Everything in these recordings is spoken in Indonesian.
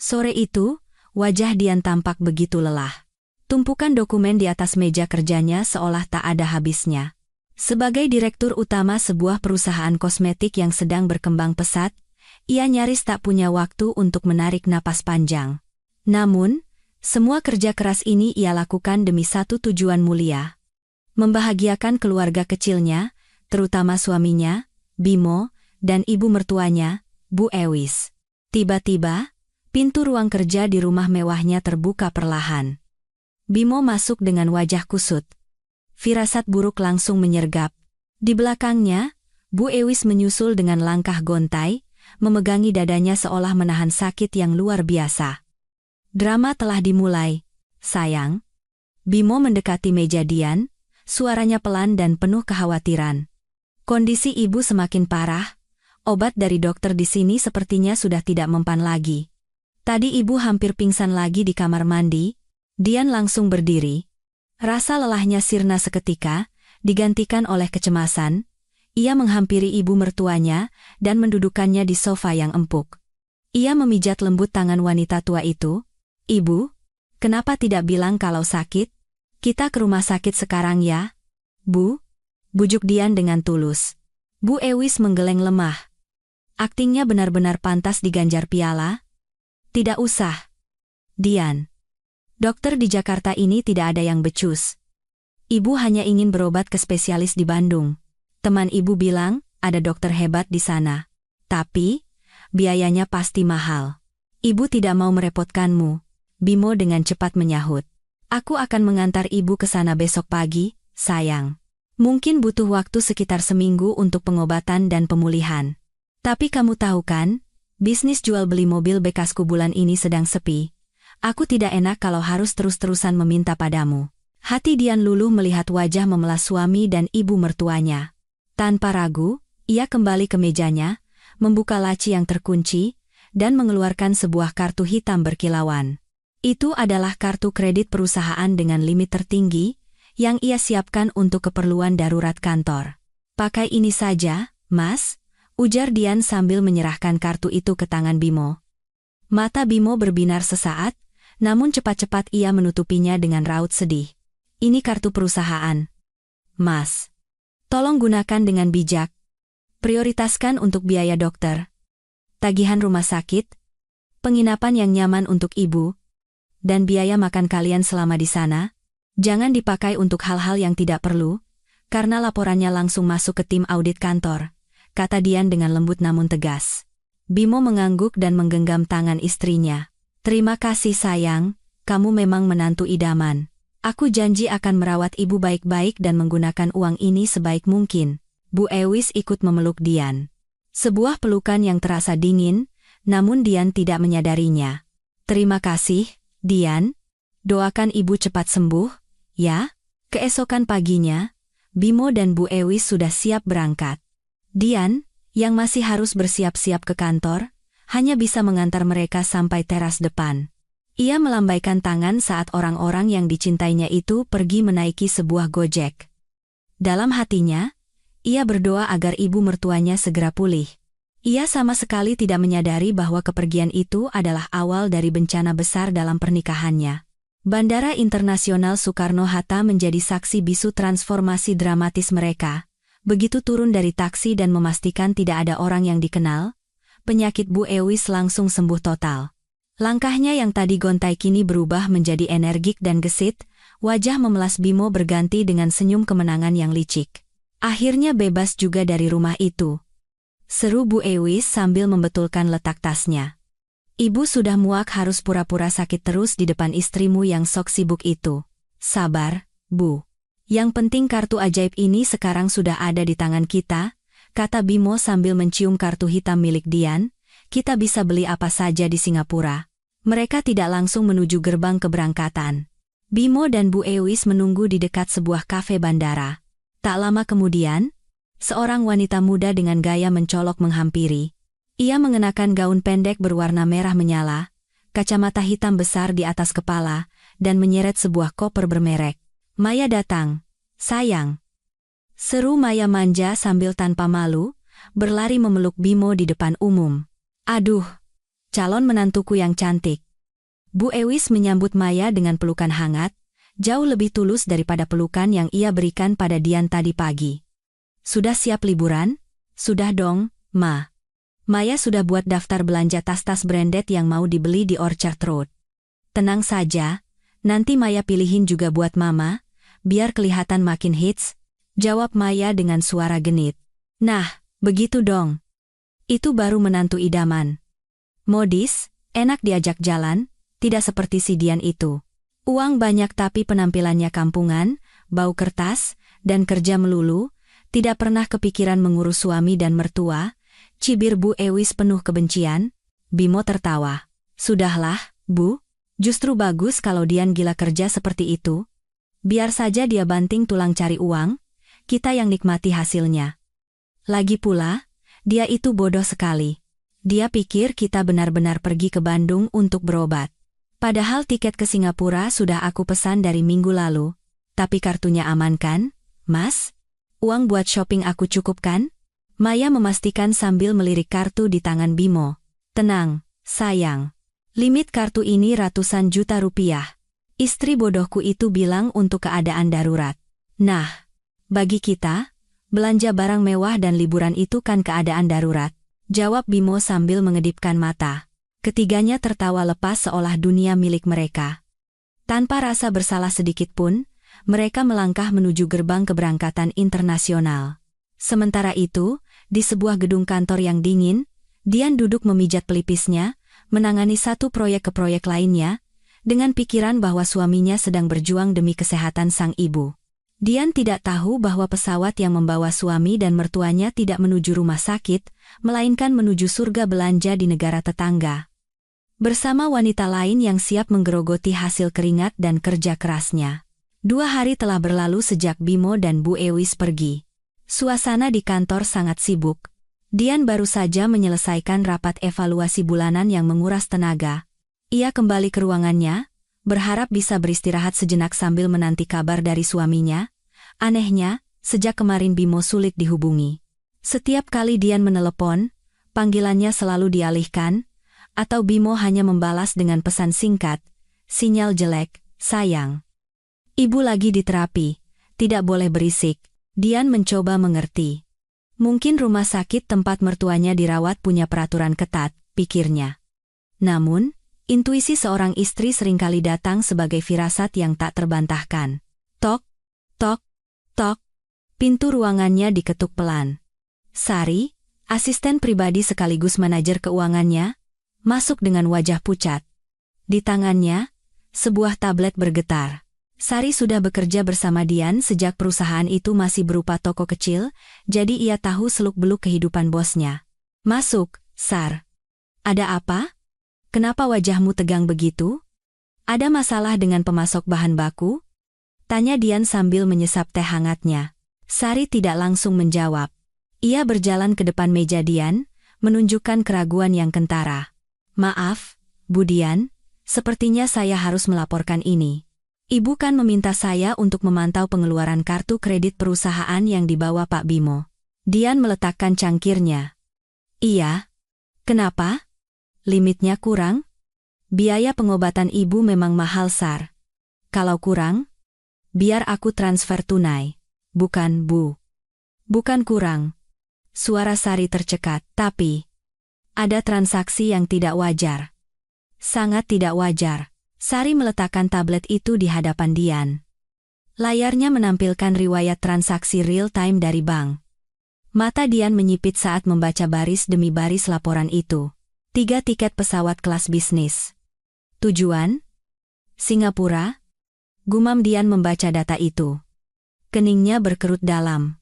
Sore itu, wajah Dian tampak begitu lelah. Tumpukan dokumen di atas meja kerjanya seolah tak ada habisnya. Sebagai direktur utama sebuah perusahaan kosmetik yang sedang berkembang pesat, ia nyaris tak punya waktu untuk menarik napas panjang. Namun, semua kerja keras ini ia lakukan demi satu tujuan mulia. Membahagiakan keluarga kecilnya, terutama suaminya, Bimo, dan ibu mertuanya, Bu Ewis. Tiba-tiba, pintu ruang kerja di rumah mewahnya terbuka perlahan. Bimo masuk dengan wajah kusut. Firasat buruk langsung menyergap. Di belakangnya, Bu Ewis menyusul dengan langkah gontai, memegangi dadanya seolah menahan sakit yang luar biasa. Drama telah dimulai, sayang. Bimo mendekati meja Dian, suaranya pelan dan penuh kekhawatiran. Kondisi ibu semakin parah, obat dari dokter di sini sepertinya sudah tidak mempan lagi. Tadi ibu hampir pingsan lagi di kamar mandi. Dian langsung berdiri. Rasa lelahnya sirna seketika, digantikan oleh kecemasan. Ia menghampiri ibu mertuanya dan mendudukannya di sofa yang empuk. Ia memijat lembut tangan wanita tua itu. Ibu, kenapa tidak bilang kalau sakit? Kita ke rumah sakit sekarang ya? Bu, bujuk Dian dengan tulus. Bu Ewis menggeleng lemah. Aktingnya benar-benar pantas diganjar piala. Tidak usah. Dian. Dokter di Jakarta ini tidak ada yang becus. Ibu hanya ingin berobat ke spesialis di Bandung. Teman ibu bilang, ada dokter hebat di sana. Tapi, biayanya pasti mahal. Ibu tidak mau merepotkanmu. Bimo dengan cepat menyahut. Aku akan mengantar ibu ke sana besok pagi, sayang. Mungkin butuh waktu sekitar seminggu untuk pengobatan dan pemulihan. Tapi kamu tahu kan, bisnis jual beli mobil bekasku bulan ini sedang sepi. Aku tidak enak kalau harus terus-terusan meminta padamu. Hati Dian luluh melihat wajah memelas suami dan ibu mertuanya. Tanpa ragu, ia kembali ke mejanya, membuka laci yang terkunci, dan mengeluarkan sebuah kartu hitam berkilauan. Itu adalah kartu kredit perusahaan dengan limit tertinggi, yang ia siapkan untuk keperluan darurat kantor. Pakai ini saja, Mas, ujar Dian sambil menyerahkan kartu itu ke tangan Bimo. Mata Bimo berbinar sesaat, namun cepat-cepat ia menutupinya dengan raut sedih. Ini kartu perusahaan. Mas, tolong gunakan dengan bijak. Prioritaskan untuk biaya dokter, tagihan rumah sakit, penginapan yang nyaman untuk ibu, dan biaya makan kalian selama di sana. Jangan dipakai untuk hal-hal yang tidak perlu, karena laporannya langsung masuk ke tim audit kantor, kata Dian dengan lembut namun tegas. Bimo mengangguk dan menggenggam tangan istrinya. Terima kasih sayang, kamu memang menantu idaman. Aku janji akan merawat ibu baik-baik dan menggunakan uang ini sebaik mungkin. Bu Ewis ikut memeluk Dian. Sebuah pelukan yang terasa dingin, namun Dian tidak menyadarinya. Terima kasih, Dian. Doakan ibu cepat sembuh, ya. Keesokan paginya, Bimo dan Bu Ewis sudah siap berangkat. Dian, yang masih harus bersiap-siap ke kantor, hanya bisa mengantar mereka sampai teras depan. Ia melambaikan tangan saat orang-orang yang dicintainya itu pergi menaiki sebuah gojek. Dalam hatinya, ia berdoa agar ibu mertuanya segera pulih. Ia sama sekali tidak menyadari bahwa kepergian itu adalah awal dari bencana besar dalam pernikahannya. Bandara Internasional Soekarno-Hatta menjadi saksi bisu transformasi dramatis mereka. Begitu turun dari taksi dan memastikan tidak ada orang yang dikenal, penyakit Bu Ewis langsung sembuh total. Langkahnya yang tadi gontai kini berubah menjadi energik dan gesit, wajah memelas Bimo berganti dengan senyum kemenangan yang licik. Akhirnya bebas juga dari rumah itu. Seru Bu Ewis sambil membetulkan letak tasnya. Ibu sudah muak harus pura-pura sakit terus di depan istrimu yang sok sibuk itu. Sabar, Bu. Yang penting kartu ajaib ini sekarang sudah ada di tangan kita, kata Bimo sambil mencium kartu hitam milik Dian. Kita bisa beli apa saja di Singapura. Mereka tidak langsung menuju gerbang keberangkatan. Bimo dan Bu Ewis menunggu di dekat sebuah kafe bandara. Tak lama kemudian, seorang wanita muda dengan gaya mencolok menghampiri. Ia mengenakan gaun pendek berwarna merah menyala, kacamata hitam besar di atas kepala, dan menyeret sebuah koper bermerek. Maya datang, sayang. Seru Maya manja sambil tanpa malu, berlari memeluk Bimo di depan umum. Aduh, calon menantuku yang cantik. Bu Ewis menyambut Maya dengan pelukan hangat, jauh lebih tulus daripada pelukan yang ia berikan pada Dian tadi pagi. Sudah siap liburan? Sudah dong, Ma. Maya sudah buat daftar belanja tas-tas branded yang mau dibeli di Orchard Road. Tenang saja, nanti Maya pilihin juga buat Mama, biar kelihatan makin hits, jawab Maya dengan suara genit. Nah, begitu dong. Itu baru menantu idaman. Modis, enak diajak jalan, tidak seperti si Dian itu. Uang banyak tapi penampilannya kampungan, bau kertas, dan kerja melulu, tidak pernah kepikiran mengurus suami dan mertua, cibir Bu Ewis penuh kebencian. Bimo tertawa. Sudahlah, Bu, justru bagus kalau Dian gila kerja seperti itu. Biar saja dia banting tulang cari uang, kita yang nikmati hasilnya. Lagi pula, dia itu bodoh sekali. Dia pikir kita benar-benar pergi ke Bandung untuk berobat. Padahal tiket ke Singapura sudah aku pesan dari minggu lalu. Tapi kartunya aman kan, Mas? Uang buat shopping aku cukup kan? Maya memastikan sambil melirik kartu di tangan Bimo. Tenang, sayang. Limit kartu ini ratusan juta rupiah. Istri bodohku itu bilang untuk keadaan darurat. Nah, bagi kita, belanja barang mewah dan liburan itu kan keadaan darurat, jawab Bimo sambil mengedipkan mata. Ketiganya tertawa lepas seolah dunia milik mereka. Tanpa rasa bersalah sedikit pun, mereka melangkah menuju gerbang keberangkatan internasional. Sementara itu, di sebuah gedung kantor yang dingin, Dian duduk memijat pelipisnya, menangani satu proyek ke proyek lainnya, dengan pikiran bahwa suaminya sedang berjuang demi kesehatan sang ibu. Dian tidak tahu bahwa pesawat yang membawa suami dan mertuanya tidak menuju rumah sakit, melainkan menuju surga belanja di negara tetangga. Bersama wanita lain yang siap menggerogoti hasil keringat dan kerja kerasnya. 2 hari telah berlalu sejak Bimo dan Bu Ewis pergi. Suasana di kantor sangat sibuk. Dian baru saja menyelesaikan rapat evaluasi bulanan yang menguras tenaga. Ia kembali ke ruangannya, berharap bisa beristirahat sejenak sambil menanti kabar dari suaminya. Anehnya, sejak kemarin Bimo sulit dihubungi. Setiap kali Dian menelepon, panggilannya selalu dialihkan, atau Bimo hanya membalas dengan pesan singkat, sinyal jelek, sayang. Ibu lagi di terapi, tidak boleh berisik. Dian mencoba mengerti. Mungkin rumah sakit tempat mertuanya dirawat punya peraturan ketat, pikirnya. Namun, intuisi seorang istri seringkali datang sebagai firasat yang tak terbantahkan. Tok, tok, tok. Pintu ruangannya diketuk pelan. Sari, asisten pribadi sekaligus manajer keuangannya, masuk dengan wajah pucat. Di tangannya, sebuah tablet bergetar. Sari sudah bekerja bersama Dian sejak perusahaan itu masih berupa toko kecil, jadi ia tahu seluk-beluk kehidupan bosnya. Masuk, Sar. Ada apa? Kenapa wajahmu tegang begitu? Ada masalah dengan pemasok bahan baku? Tanya Dian sambil menyesap teh hangatnya. Sari tidak langsung menjawab. Ia berjalan ke depan meja Dian, menunjukkan keraguan yang kentara. Maaf, Bu Dian, sepertinya saya harus melaporkan ini. Ibu kan meminta saya untuk memantau pengeluaran kartu kredit perusahaan yang dibawa Pak Bimo. Dian meletakkan cangkirnya. Iya. Kenapa? Limitnya kurang? Biaya pengobatan ibu memang mahal, Sar. Kalau kurang, biar aku transfer tunai. Bukan, Bu. Bukan kurang. Suara Sari tercekat, tapi ada transaksi yang tidak wajar. Sangat tidak wajar. Sari meletakkan tablet itu di hadapan Dian. Layarnya menampilkan riwayat transaksi real-time dari bank. Mata Dian menyipit saat membaca baris demi baris laporan itu. 3 tiket pesawat kelas bisnis. Tujuan? Singapura? Gumam Dian membaca data itu. Keningnya berkerut dalam.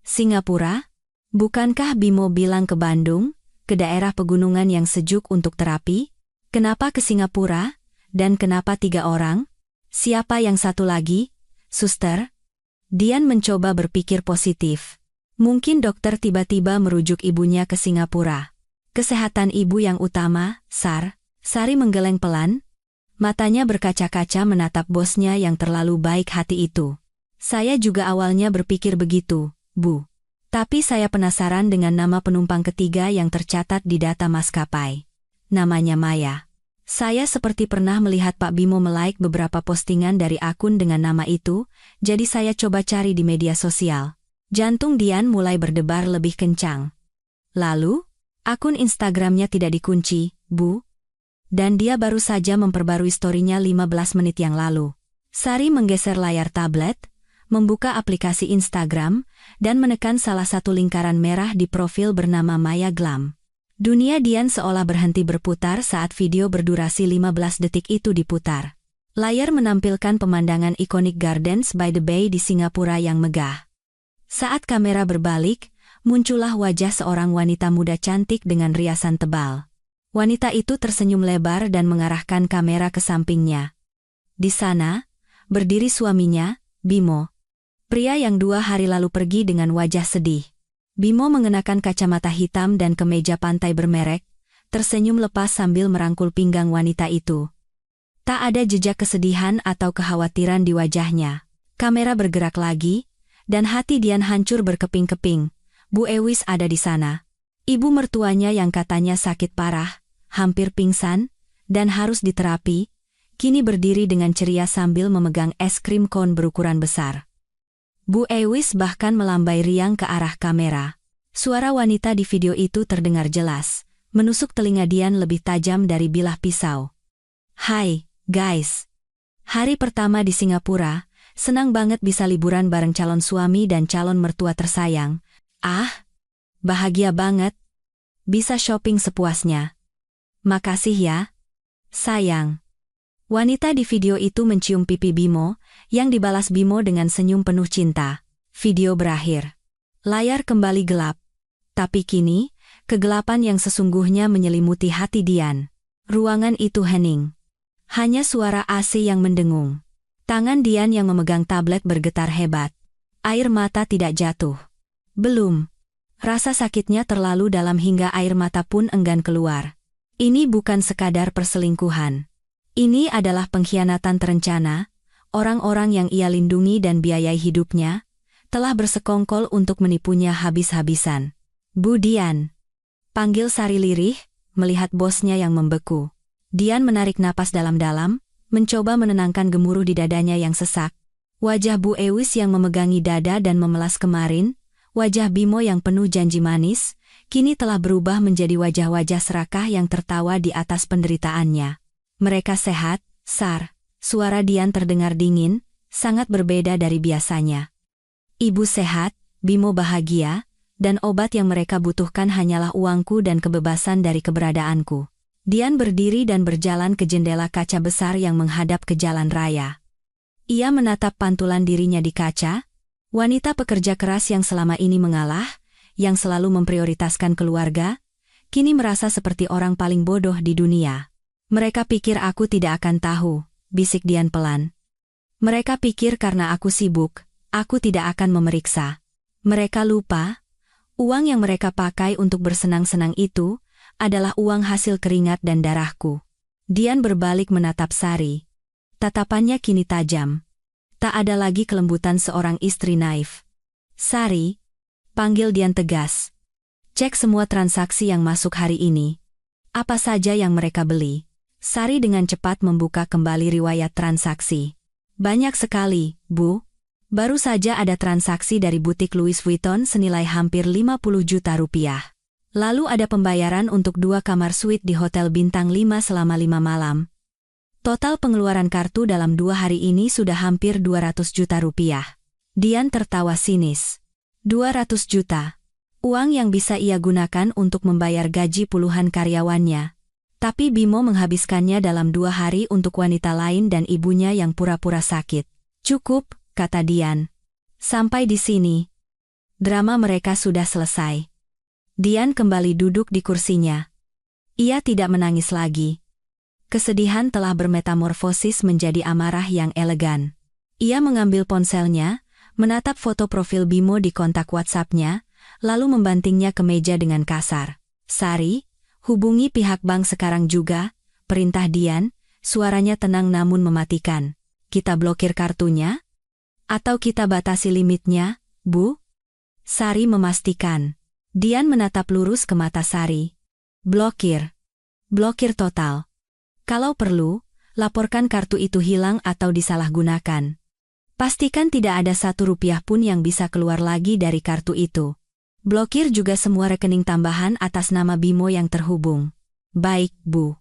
Singapura? Bukankah Bimo bilang ke Bandung, ke daerah pegunungan yang sejuk untuk terapi? Kenapa ke Singapura? Dan kenapa 3 orang? Siapa yang satu lagi? Suster? Dian mencoba berpikir positif. Mungkin dokter tiba-tiba merujuk ibunya ke Singapura. Kesehatan ibu yang utama, Sar. Sari menggeleng pelan. Matanya berkaca-kaca menatap bosnya yang terlalu baik hati itu. Saya juga awalnya berpikir begitu, Bu. Tapi saya penasaran dengan nama penumpang ketiga yang tercatat di data maskapai. namanya Maya. Saya seperti pernah melihat Pak Bimo melike beberapa postingan dari akun dengan nama itu, jadi saya coba cari di media sosial. Jantung Dian mulai berdebar lebih kencang. Lalu, akun Instagramnya tidak dikunci, Bu. Dan dia baru saja memperbarui story-nya 15 menit yang lalu. Sari menggeser layar tablet, membuka aplikasi Instagram, dan menekan salah satu lingkaran merah di profil bernama Maya Glam. Dunia Dian seolah berhenti berputar saat video berdurasi 15 detik itu diputar. Layar menampilkan pemandangan ikonik Gardens by the Bay di Singapura yang megah. Saat kamera berbalik, muncullah wajah seorang wanita muda cantik dengan riasan tebal. Wanita itu tersenyum lebar dan mengarahkan kamera ke sampingnya. Di sana, berdiri suaminya, Bimo. Pria yang 2 hari lalu pergi dengan wajah sedih. Bimo mengenakan kacamata hitam dan kemeja pantai bermerek, tersenyum lepas sambil merangkul pinggang wanita itu. Tak ada jejak kesedihan atau kekhawatiran di wajahnya. Kamera bergerak lagi, dan hati Dian hancur berkeping-keping. Bu Ewis ada di sana. Ibu mertuanya yang katanya sakit parah, hampir pingsan, dan harus diterapi, kini berdiri dengan ceria sambil memegang es krim kon berukuran besar. Bu Ewis bahkan melambai riang ke arah kamera. Suara wanita di video itu terdengar jelas, menusuk telinga Dian lebih tajam dari bilah pisau. Hai, guys. Hari pertama di Singapura, senang banget bisa liburan bareng calon suami dan calon mertua tersayang. Bahagia banget. Bisa shopping sepuasnya. Makasih ya, sayang. Wanita di video itu mencium pipi Bimo, yang dibalas Bimo dengan senyum penuh cinta. Video berakhir. Layar kembali gelap. Tapi kini, kegelapan yang sesungguhnya menyelimuti hati Dian. Ruangan itu hening. Hanya suara AC yang mendengung. Tangan Dian yang memegang tablet bergetar hebat. Air mata tidak jatuh. Belum. Rasa sakitnya terlalu dalam hingga air mata pun enggan keluar. Ini bukan sekadar perselingkuhan. Ini adalah pengkhianatan terencana. Orang-orang yang ia lindungi dan biayai hidupnya, telah bersekongkol untuk menipunya habis-habisan. Bu Dian. Panggil Sari lirih, melihat bosnya yang membeku. Dian menarik napas dalam-dalam, mencoba menenangkan gemuruh di dadanya yang sesak. Wajah Bu Ewis yang memegangi dada dan memelas kemarin, wajah Bimo yang penuh janji manis, kini telah berubah menjadi wajah-wajah serakah yang tertawa di atas penderitaannya. Mereka sehat, Sar. Suara Dian terdengar dingin, sangat berbeda dari biasanya. Ibu sehat, Bimo bahagia, dan obat yang mereka butuhkan hanyalah uangku dan kebebasan dari keberadaanku. Dian berdiri dan berjalan ke jendela kaca besar yang menghadap ke jalan raya. Ia menatap pantulan dirinya di kaca, wanita pekerja keras yang selama ini mengalah, yang selalu memprioritaskan keluarga, kini merasa seperti orang paling bodoh di dunia. Mereka pikir aku tidak akan tahu, bisik Dian pelan. Mereka pikir karena aku sibuk, aku tidak akan memeriksa. Mereka lupa, uang yang mereka pakai untuk bersenang-senang itu, adalah uang hasil keringat dan darahku. Dian berbalik menatap Sari. Tatapannya kini tajam. Tak ada lagi kelembutan seorang istri naif. Sari, panggil Dian tegas. Cek semua transaksi yang masuk hari ini. Apa saja yang mereka beli. Sari dengan cepat membuka kembali riwayat transaksi. Banyak sekali, Bu. Baru saja ada transaksi dari butik Louis Vuitton senilai hampir 50 juta rupiah. Lalu ada pembayaran untuk 2 kamar suite di Hotel Bintang 5 selama 5 malam. Total pengeluaran kartu dalam 2 hari ini sudah hampir 200 juta rupiah. Dian tertawa sinis. 200 juta. Uang yang bisa ia gunakan untuk membayar gaji puluhan karyawannya. Tapi Bimo menghabiskannya dalam 2 hari untuk wanita lain dan ibunya yang pura-pura sakit. Cukup, kata Dian. Sampai di sini. Drama mereka sudah selesai. Dian kembali duduk di kursinya. Ia tidak menangis lagi. Kesedihan telah bermetamorfosis menjadi amarah yang elegan. Ia mengambil ponselnya, menatap foto profil Bimo di kontak WhatsApp-nya, lalu membantingnya ke meja dengan kasar. Sari, hubungi pihak bank sekarang juga, perintah Dian, suaranya tenang namun mematikan. Kita blokir kartunya? Atau kita batasi limitnya, Bu? Sari memastikan. Dian menatap lurus ke mata Sari. Blokir. Blokir total. Kalau perlu, laporkan kartu itu hilang atau disalahgunakan. Pastikan tidak ada Rp1 pun yang bisa keluar lagi dari kartu itu. Blokir juga semua rekening tambahan atas nama Bimo yang terhubung. Baik, Bu.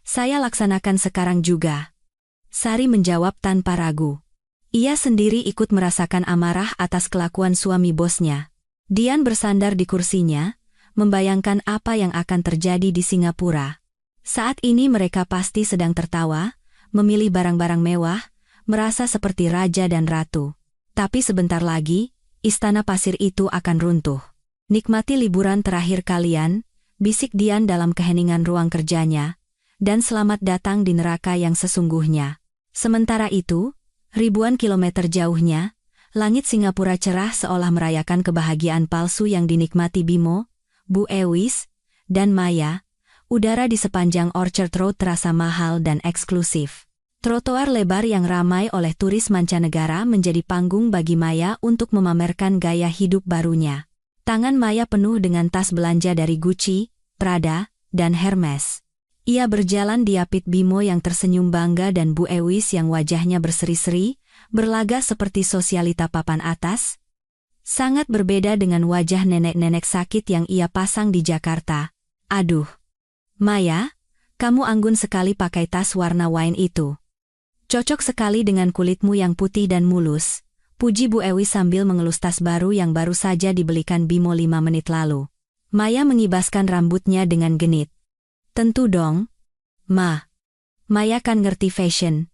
Saya laksanakan sekarang juga. Sari menjawab tanpa ragu. Ia sendiri ikut merasakan amarah atas kelakuan suami bosnya. Dian bersandar di kursinya, membayangkan apa yang akan terjadi di Singapura. Saat ini mereka pasti sedang tertawa, memilih barang-barang mewah, merasa seperti raja dan ratu. Tapi sebentar lagi, istana pasir itu akan runtuh. Nikmati liburan terakhir kalian, bisik Dian dalam keheningan ruang kerjanya, dan selamat datang di neraka yang sesungguhnya. Sementara itu, ribuan kilometer jauhnya, langit Singapura cerah seolah merayakan kebahagiaan palsu yang dinikmati Bimo, Bu Ewis, dan Maya. Udara di sepanjang Orchard Road terasa mahal dan eksklusif. Trotoar lebar yang ramai oleh turis mancanegara menjadi panggung bagi Maya untuk memamerkan gaya hidup barunya. Tangan Maya penuh dengan tas belanja dari Gucci, Prada, dan Hermes. Ia berjalan diapit Bimo yang tersenyum bangga dan Bu Ewis yang wajahnya berseri-seri, berlaga seperti sosialita papan atas. Sangat berbeda dengan wajah nenek-nenek sakit yang ia pasang di Jakarta. Aduh, Maya, kamu anggun sekali pakai tas warna wine itu. Cocok sekali dengan kulitmu yang putih dan mulus, puji Bu Ewis sambil mengelus tas baru yang baru saja dibelikan Bimo 5 menit lalu. Maya mengibaskan rambutnya dengan genit. Tentu dong, Ma. Maya kan ngerti fashion.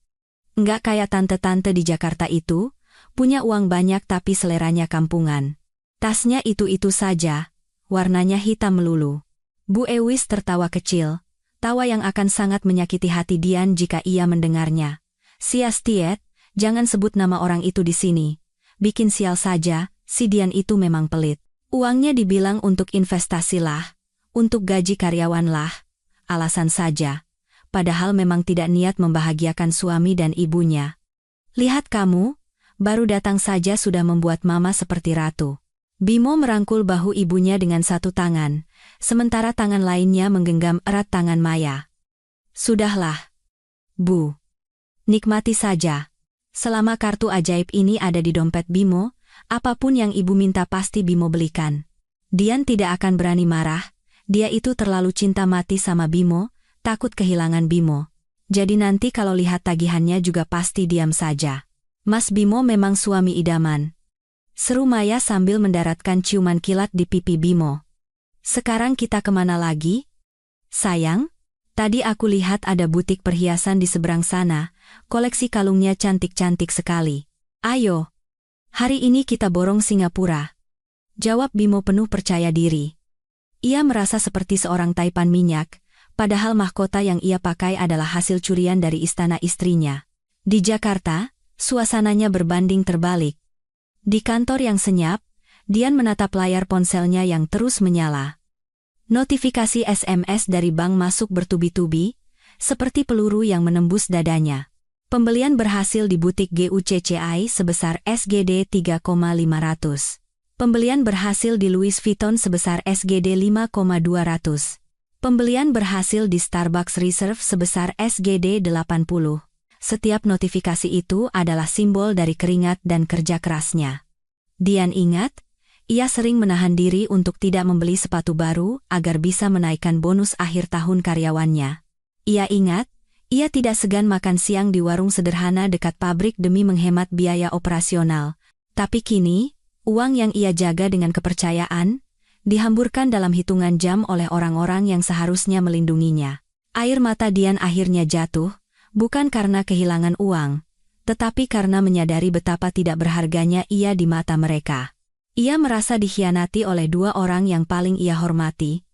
Nggak kayak tante-tante di Jakarta itu, punya uang banyak tapi seleranya kampungan. Tasnya itu-itu saja, warnanya hitam melulu. Bu Ewis tertawa kecil, tawa yang akan sangat menyakiti hati Dian jika ia mendengarnya. Siastiet, jangan sebut nama orang itu di sini. Bikin sial saja, si Dian itu memang pelit. Uangnya dibilang untuk investasi lah, untuk gaji karyawan lah. Alasan saja, padahal memang tidak niat membahagiakan suami dan ibunya. Lihat kamu, baru datang saja sudah membuat mama seperti ratu. Bimo merangkul bahu ibunya dengan satu tangan, sementara tangan lainnya menggenggam erat tangan Maya. Sudahlah, Bu. Nikmati saja. Selama kartu ajaib ini ada di dompet Bimo, apapun yang ibu minta pasti Bimo belikan. Dian tidak akan berani marah. Dia itu terlalu cinta mati sama Bimo, takut kehilangan Bimo. Jadi nanti kalau lihat tagihannya juga pasti diam saja. Mas Bimo memang suami idaman. Seru Maya sambil mendaratkan ciuman kilat di pipi Bimo. Sekarang kita kemana lagi? Sayang, tadi aku lihat ada butik perhiasan di seberang sana, koleksi kalungnya cantik-cantik sekali. Ayo, hari ini kita borong Singapura. Jawab Bimo penuh percaya diri. Ia merasa seperti seorang taipan minyak, padahal mahkota yang ia pakai adalah hasil curian dari istana istrinya. Di Jakarta, suasananya berbanding terbalik. Di kantor yang senyap, Dian menatap layar ponselnya yang terus menyala. Notifikasi SMS dari bank masuk bertubi-tubi, seperti peluru yang menembus dadanya. Pembelian berhasil di butik GUCCI sebesar SGD 3,500. Pembelian berhasil di Louis Vuitton sebesar SGD 5,200. Pembelian berhasil di Starbucks Reserve sebesar SGD 80. Setiap notifikasi itu adalah simbol dari keringat dan kerja kerasnya. Dian ingat, ia sering menahan diri untuk tidak membeli sepatu baru agar bisa menaikkan bonus akhir tahun karyawannya. Ia ingat, ia tidak segan makan siang di warung sederhana dekat pabrik demi menghemat biaya operasional. Tapi kini, uang yang ia jaga dengan kepercayaan, dihamburkan dalam hitungan jam oleh orang-orang yang seharusnya melindunginya. Air mata Dian akhirnya jatuh, bukan karena kehilangan uang, tetapi karena menyadari betapa tidak berharganya ia di mata mereka. Ia merasa dikhianati oleh dua orang yang paling ia hormati.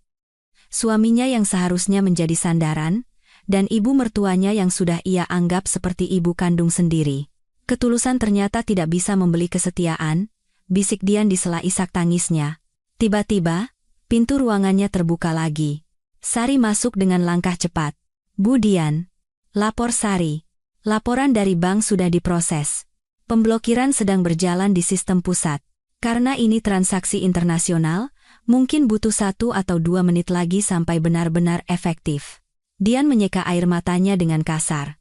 Suaminya yang seharusnya menjadi sandaran, dan ibu mertuanya yang sudah ia anggap seperti ibu kandung sendiri. Ketulusan ternyata tidak bisa membeli kesetiaan, bisik Dian di sela isak tangisnya. Tiba-tiba, pintu ruangannya terbuka lagi. Sari masuk dengan langkah cepat. Bu Dian. Lapor Sari. Laporan dari bank sudah diproses. Pemblokiran sedang berjalan di sistem pusat. Karena ini transaksi internasional, mungkin butuh 1 atau 2 menit lagi sampai benar-benar efektif. Dian menyeka air matanya dengan kasar.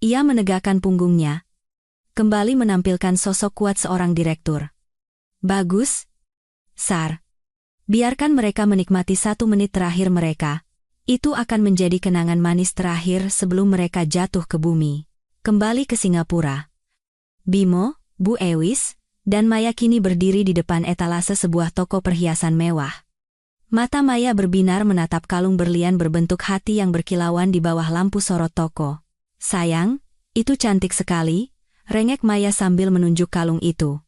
Ia menegakkan punggungnya, kembali menampilkan sosok kuat seorang direktur. Bagus, Sar. Biarkan mereka menikmati 1 menit terakhir mereka. Itu akan menjadi kenangan manis terakhir sebelum mereka jatuh ke bumi. Kembali ke Singapura. Bimo, Bu Ewis, dan Maya kini berdiri di depan etalase sebuah toko perhiasan mewah. Mata Maya berbinar menatap kalung berlian berbentuk hati yang berkilauan di bawah lampu sorot toko. Sayang, itu cantik sekali, rengek Maya sambil menunjuk kalung itu.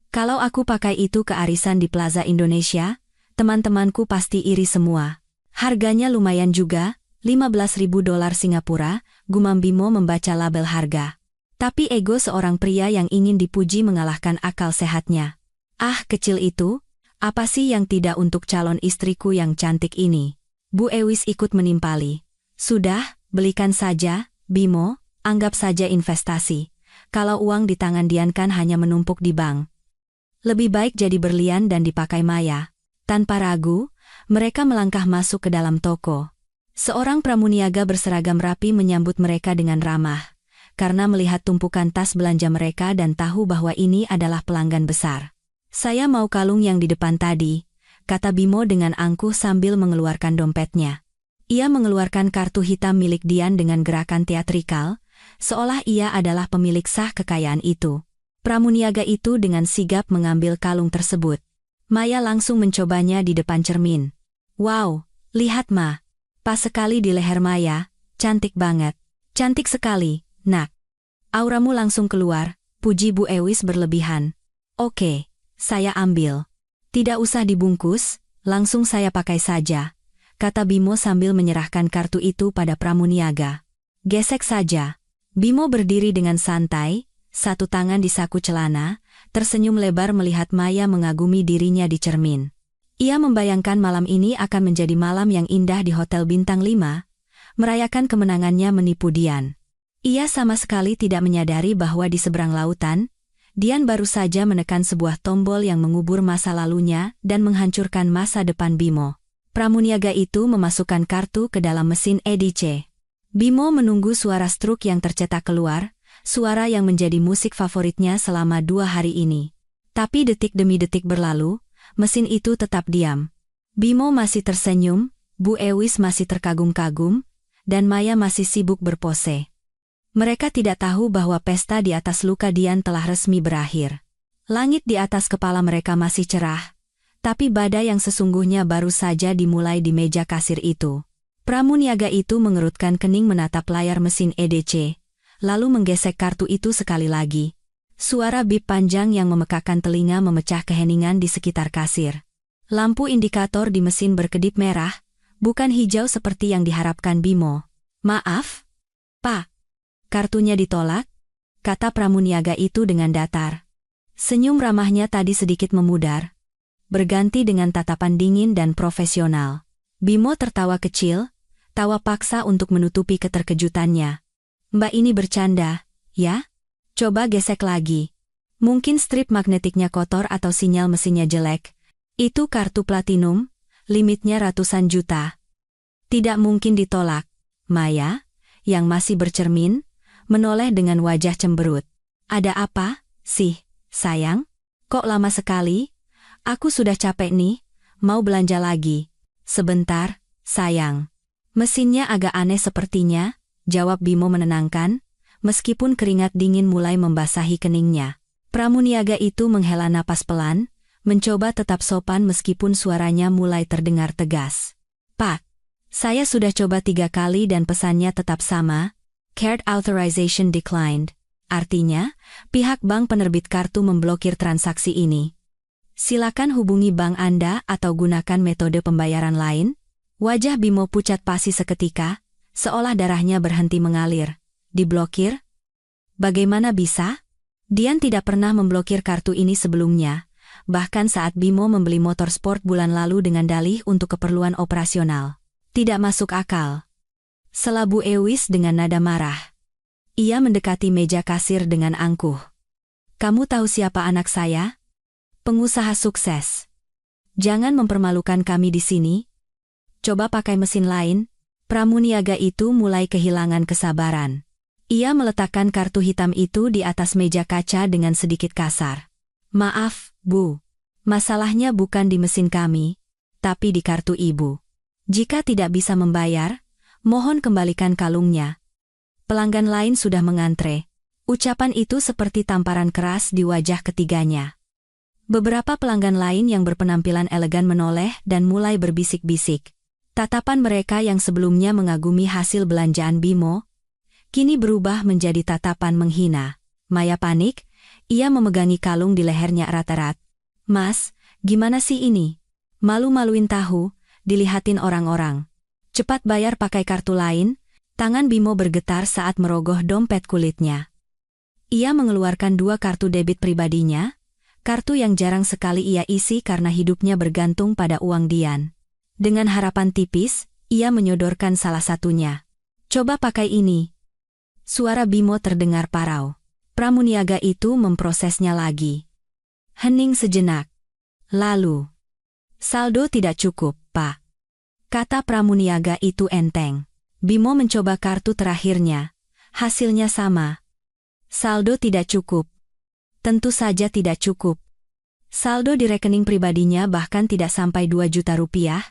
Kalau aku pakai itu ke arisan di Plaza Indonesia, teman-temanku pasti iri semua. Harganya lumayan juga, $15.000 Singapura, gumam Bimo membaca label harga. Tapi ego seorang pria yang ingin dipuji mengalahkan akal sehatnya. Ah, kecil itu. Apa sih yang tidak untuk calon istriku yang cantik ini? Bu Ewis ikut menimpali. Sudah, belikan saja, Bimo, anggap saja investasi. Kalau uang di tangan Dian kan hanya menumpuk di bank. Lebih baik jadi berlian dan dipakai Maya. Tanpa ragu, mereka melangkah masuk ke dalam toko. Seorang pramuniaga berseragam rapi menyambut mereka dengan ramah, karena melihat tumpukan tas belanja mereka dan tahu bahwa ini adalah pelanggan besar. Saya mau kalung yang di depan tadi, kata Bimo dengan angkuh sambil mengeluarkan dompetnya. Ia mengeluarkan kartu hitam milik Dian dengan gerakan teatrikal, seolah ia adalah pemilik sah kekayaan itu. Pramuniaga itu dengan sigap mengambil kalung tersebut. Maya langsung mencobanya di depan cermin. Wow, lihat Ma. Pas sekali di leher Maya, cantik banget. Cantik sekali, nak. Auramu langsung keluar, puji Bu Ewis berlebihan. Oke. Saya ambil. Tidak usah dibungkus, langsung saya pakai saja, kata Bimo sambil menyerahkan kartu itu pada pramuniaga. Gesek saja. Bimo berdiri dengan santai, satu tangan di saku celana, tersenyum lebar melihat Maya mengagumi dirinya di cermin. Ia membayangkan malam ini akan menjadi malam yang indah di Hotel Bintang 5, merayakan kemenangannya menipu Dian. Ia sama sekali tidak menyadari bahwa di seberang lautan, Dian baru saja menekan sebuah tombol yang mengubur masa lalunya dan menghancurkan masa depan Bimo. Pramuniaga itu memasukkan kartu ke dalam mesin EDC. Bimo menunggu suara struk yang tercetak keluar, suara yang menjadi musik favoritnya selama 2 hari ini. Tapi detik demi detik berlalu, mesin itu tetap diam. Bimo masih tersenyum, Bu Ewis masih terkagum-kagum, dan Maya masih sibuk berpose. Mereka tidak tahu bahwa pesta di atas luka Dian telah resmi berakhir. Langit di atas kepala mereka masih cerah, tapi badai yang sesungguhnya baru saja dimulai di meja kasir itu. Pramuniaga itu mengerutkan kening menatap layar mesin EDC, lalu menggesek kartu itu sekali lagi. Suara bip panjang yang memekakan telinga memecah keheningan di sekitar kasir. Lampu indikator di mesin berkedip merah, bukan hijau seperti yang diharapkan Bimo. Maaf, Pak. Kartunya ditolak, kata pramuniaga itu dengan datar. Senyum ramahnya tadi sedikit memudar, berganti dengan tatapan dingin dan profesional. Bimo tertawa kecil, tawa paksa untuk menutupi keterkejutannya. Mbak ini bercanda, ya? Coba gesek lagi. Mungkin strip magnetiknya kotor atau sinyal mesinnya jelek. Itu kartu platinum, limitnya ratusan juta. Tidak mungkin ditolak. Maya, yang masih bercermin, menoleh dengan wajah cemberut. Ada apa, sih, sayang? Kok lama sekali? Aku sudah capek nih, mau belanja lagi. Sebentar, sayang. Mesinnya agak aneh sepertinya, jawab Bimo menenangkan, meskipun keringat dingin mulai membasahi keningnya. Pramuniaga itu menghela napas pelan, mencoba tetap sopan meskipun suaranya mulai terdengar tegas. Pak, saya sudah coba 3 kali dan pesannya tetap sama. Card authorization declined. Artinya, pihak bank penerbit kartu memblokir transaksi ini. Silakan hubungi bank Anda atau gunakan metode pembayaran lain. Wajah Bimo pucat pasi seketika, seolah darahnya berhenti mengalir. Diblokir? Bagaimana bisa? Dian tidak pernah memblokir kartu ini sebelumnya, bahkan saat Bimo membeli motor sport bulan lalu dengan dalih untuk keperluan operasional. Tidak masuk akal. Sela Bu Ewis dengan nada marah. Ia mendekati meja kasir dengan angkuh. Kamu tahu siapa anak saya? Pengusaha sukses. Jangan mempermalukan kami di sini. Coba pakai mesin lain, Pramuniaga itu mulai kehilangan kesabaran. Ia meletakkan kartu hitam itu di atas meja kaca dengan sedikit kasar. Maaf, Bu. Masalahnya bukan di mesin kami, tapi di kartu Ibu. Jika tidak bisa membayar, mohon kembalikan kalungnya. Pelanggan lain sudah mengantre. Ucapan itu seperti tamparan keras di wajah ketiganya. Beberapa pelanggan lain yang berpenampilan elegan menoleh dan mulai berbisik-bisik. Tatapan mereka yang sebelumnya mengagumi hasil belanjaan Bimo, kini berubah menjadi tatapan menghina. Maya panik, ia memegangi kalung di lehernya erat-erat. Mas, gimana sih ini? Malu-maluin tahu, dilihatin orang-orang. Cepat bayar pakai kartu lain. Tangan Bimo bergetar saat merogoh dompet kulitnya. Ia mengeluarkan 2 kartu debit pribadinya, kartu yang jarang sekali ia isi karena hidupnya bergantung pada uang Dian. Dengan harapan tipis, ia menyodorkan salah satunya. Coba pakai ini. Suara Bimo terdengar parau. Pramuniaga itu memprosesnya lagi. Hening sejenak. Lalu, saldo tidak cukup, Pak. Kata pramuniaga itu enteng. Bimo mencoba kartu terakhirnya. Hasilnya sama. Saldo tidak cukup. Tentu saja tidak cukup. Saldo di rekening pribadinya bahkan tidak sampai 2 juta rupiah,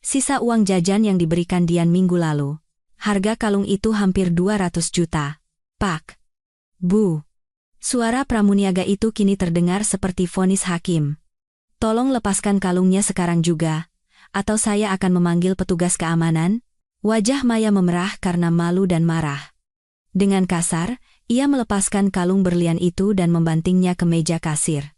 sisa uang jajan yang diberikan Dian minggu lalu. Harga kalung itu hampir 200 juta. Pak. Bu. Suara pramuniaga itu kini terdengar seperti vonis hakim. Tolong lepaskan kalungnya sekarang juga, atau saya akan memanggil petugas keamanan. Wajah Maya memerah karena malu dan marah. Dengan kasar, ia melepaskan kalung berlian itu dan membantingnya ke meja kasir.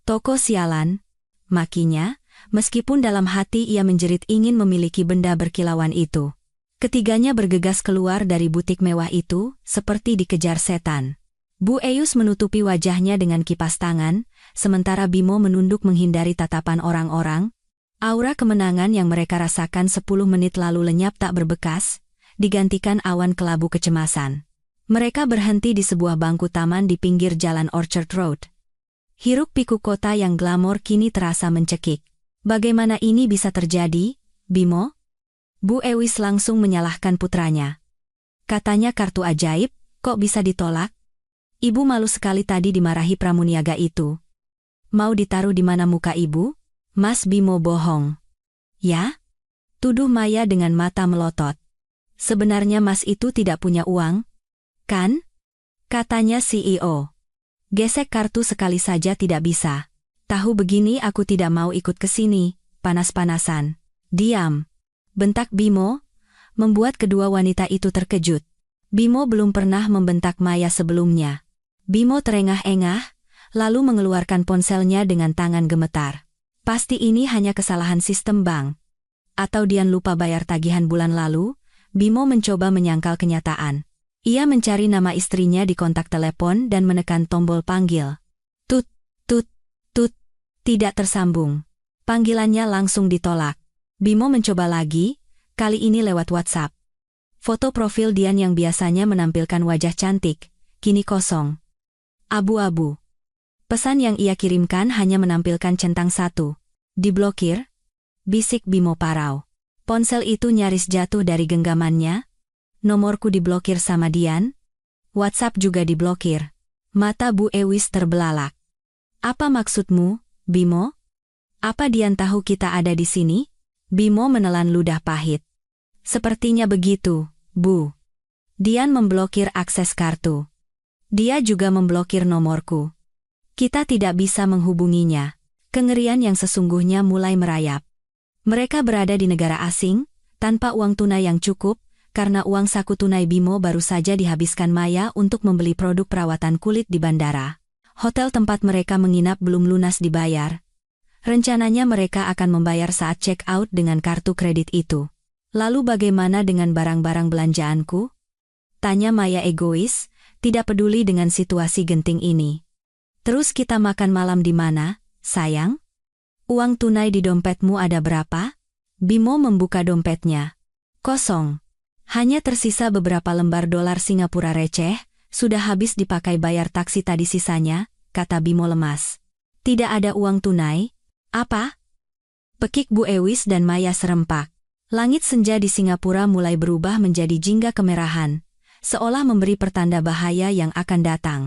Toko sialan, makinya, meskipun dalam hati ia menjerit ingin memiliki benda berkilauan itu. Ketiganya bergegas keluar dari butik mewah itu, seperti dikejar setan. Bu Eyus menutupi wajahnya dengan kipas tangan, sementara Bimo menunduk menghindari tatapan orang-orang. Aura kemenangan yang mereka rasakan 10 menit lalu lenyap tak berbekas, digantikan awan kelabu kecemasan. Mereka berhenti di sebuah bangku taman di pinggir jalan Orchard Road. Hiruk-pikuk kota yang glamor kini terasa mencekik. Bagaimana ini bisa terjadi, Bimo? Bu Ewis langsung menyalahkan putranya. Katanya kartu ajaib, kok bisa ditolak? Ibu malu sekali tadi dimarahi pramuniaga itu. Mau ditaruh di mana muka ibu? Mas Bimo bohong. Ya? Tuduh Maya dengan mata melotot. Sebenarnya Mas itu tidak punya uang, kan? Katanya CEO. Gesek kartu sekali saja tidak bisa. Tahu begini aku tidak mau ikut ke sini, panas-panasan. Diam. Bentak Bimo, membuat kedua wanita itu terkejut. Bimo belum pernah membentak Maya sebelumnya. Bimo terengah-engah, lalu mengeluarkan ponselnya dengan tangan gemetar. Pasti ini hanya kesalahan sistem bank. Atau Dian lupa bayar tagihan bulan lalu? Bimo mencoba menyangkal kenyataan. Ia mencari nama istrinya di kontak telepon dan menekan tombol panggil. Tut, tut, tut. Tidak tersambung. Panggilannya langsung ditolak. Bimo mencoba lagi, kali ini lewat WhatsApp. Foto profil Dian yang biasanya menampilkan wajah cantik, kini kosong. Abu-abu. Pesan yang ia kirimkan hanya menampilkan centang 1. Diblokir? Bisik Bimo parau. Ponsel itu nyaris jatuh dari genggamannya. Nomorku diblokir sama Dian. WhatsApp juga diblokir. Mata Bu Ewis terbelalak. Apa maksudmu, Bimo? Apa Dian tahu kita ada di sini? Bimo menelan ludah pahit. Sepertinya begitu, Bu. Dian memblokir akses kartu. Dia juga memblokir nomorku. Kita tidak bisa menghubunginya. Kengerian yang sesungguhnya mulai merayap. Mereka berada di negara asing, tanpa uang tunai yang cukup, karena uang saku tunai Bimo baru saja dihabiskan Maya untuk membeli produk perawatan kulit di bandara. Hotel tempat mereka menginap belum lunas dibayar. Rencananya mereka akan membayar saat check out dengan kartu kredit itu. Lalu bagaimana dengan barang-barang belanjaanku? Tanya Maya egois, tidak peduli dengan situasi genting ini. Terus kita makan malam di mana, sayang? Uang tunai di dompetmu ada berapa? Bimo membuka dompetnya. Kosong. Hanya tersisa beberapa lembar dolar Singapura receh, sudah habis dipakai bayar taksi tadi sisanya, kata Bimo lemas. Tidak ada uang tunai? Apa? Pekik Bu Ewis dan Maya serempak. Langit senja di Singapura mulai berubah menjadi jingga kemerahan, seolah memberi pertanda bahaya yang akan datang.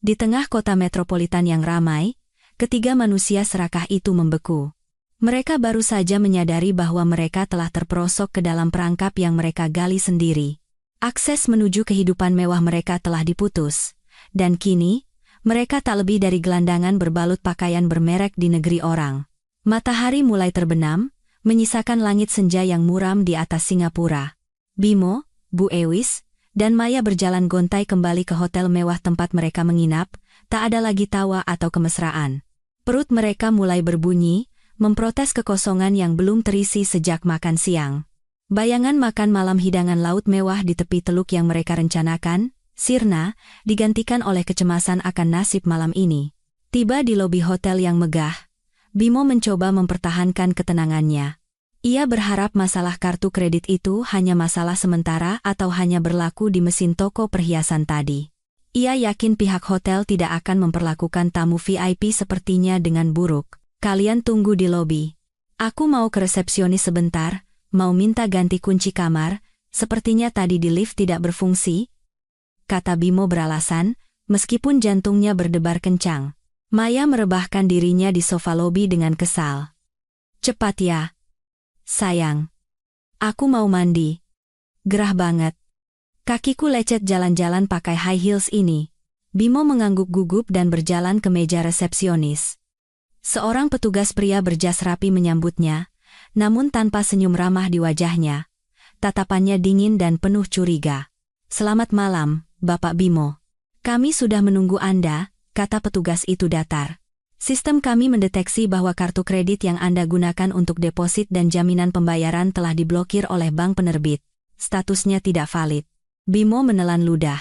Di tengah kota metropolitan yang ramai, ketiga manusia serakah itu membeku. Mereka baru saja menyadari bahwa mereka telah terperosok ke dalam perangkap yang mereka gali sendiri. Akses menuju kehidupan mewah mereka telah diputus, dan kini, mereka tak lebih dari gelandangan berbalut pakaian bermerek di negeri orang. Matahari mulai terbenam, menyisakan langit senja yang muram di atas Singapura. Bimo, Bu Ewis, dan Maya berjalan gontai kembali ke hotel mewah tempat mereka menginap, tak ada lagi tawa atau kemesraan. Perut mereka mulai berbunyi, memprotes kekosongan yang belum terisi sejak makan siang. Bayangan makan malam hidangan laut mewah di tepi teluk yang mereka rencanakan, sirna, digantikan oleh kecemasan akan nasib malam ini. Tiba di lobi hotel yang megah, Bimo mencoba mempertahankan ketenangannya. Ia berharap masalah kartu kredit itu hanya masalah sementara atau hanya berlaku di mesin toko perhiasan tadi. Ia yakin pihak hotel tidak akan memperlakukan tamu VIP sepertinya dengan buruk. Kalian tunggu di lobi. Aku mau ke resepsionis sebentar, mau minta ganti kunci kamar, sepertinya tadi di lift tidak berfungsi, kata Bimo beralasan, meskipun jantungnya berdebar kencang. Maya merebahkan dirinya di sofa lobi dengan kesal. Cepat ya. Sayang. Aku mau mandi. Gerah banget. Kakiku lecet jalan-jalan pakai high heels ini. Bimo mengangguk gugup dan berjalan ke meja resepsionis. Seorang petugas pria berjas rapi menyambutnya, namun tanpa senyum ramah di wajahnya. Tatapannya dingin dan penuh curiga. Selamat malam, Bapak Bimo. Kami sudah menunggu Anda, kata petugas itu datar. Sistem kami mendeteksi bahwa kartu kredit yang Anda gunakan untuk deposit dan jaminan pembayaran telah diblokir oleh bank penerbit. Statusnya tidak valid. Bimo menelan ludah.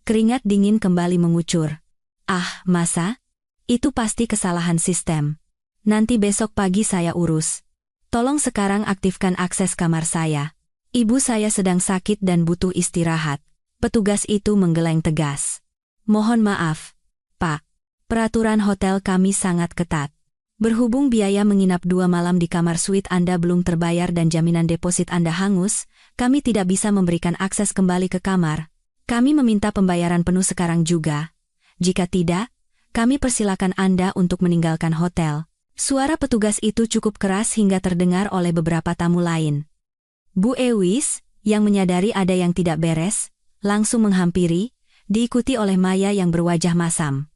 Keringat dingin kembali mengucur. Ah, masa? Itu pasti kesalahan sistem. Nanti besok pagi saya urus. Tolong sekarang aktifkan akses kamar saya. Ibu saya sedang sakit dan butuh istirahat. Petugas itu menggeleng tegas. Mohon maaf, Pak. Peraturan hotel kami sangat ketat. Berhubung biaya menginap 2 malam di kamar suite Anda belum terbayar dan jaminan deposit Anda hangus, kami tidak bisa memberikan akses kembali ke kamar. Kami meminta pembayaran penuh sekarang juga. Jika tidak, kami persilakan Anda untuk meninggalkan hotel. Suara petugas itu cukup keras hingga terdengar oleh beberapa tamu lain. Bu Ewis, yang menyadari ada yang tidak beres, langsung menghampiri, diikuti oleh Maya yang berwajah masam.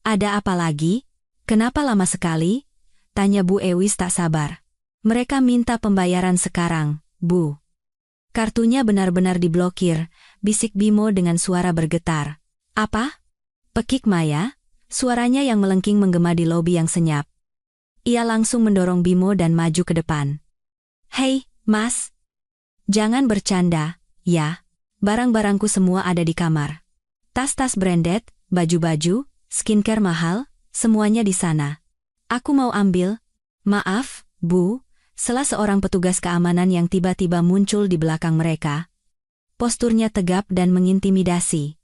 Ada apa lagi? Kenapa lama sekali? Tanya Bu Ewis tak sabar. Mereka minta pembayaran sekarang, Bu. Kartunya benar-benar diblokir, bisik Bimo dengan suara bergetar. Apa? Pekik Maya, suaranya yang melengking menggema di lobi yang senyap. Ia langsung mendorong Bimo dan maju ke depan. Hei, Mas. Jangan bercanda, ya. Barang-barangku semua ada di kamar. Tas-tas branded, baju-baju, skincare mahal, semuanya di sana. Aku mau ambil. Maaf, Bu, sela seorang petugas keamanan yang tiba-tiba muncul di belakang mereka. Posturnya tegap dan mengintimidasi.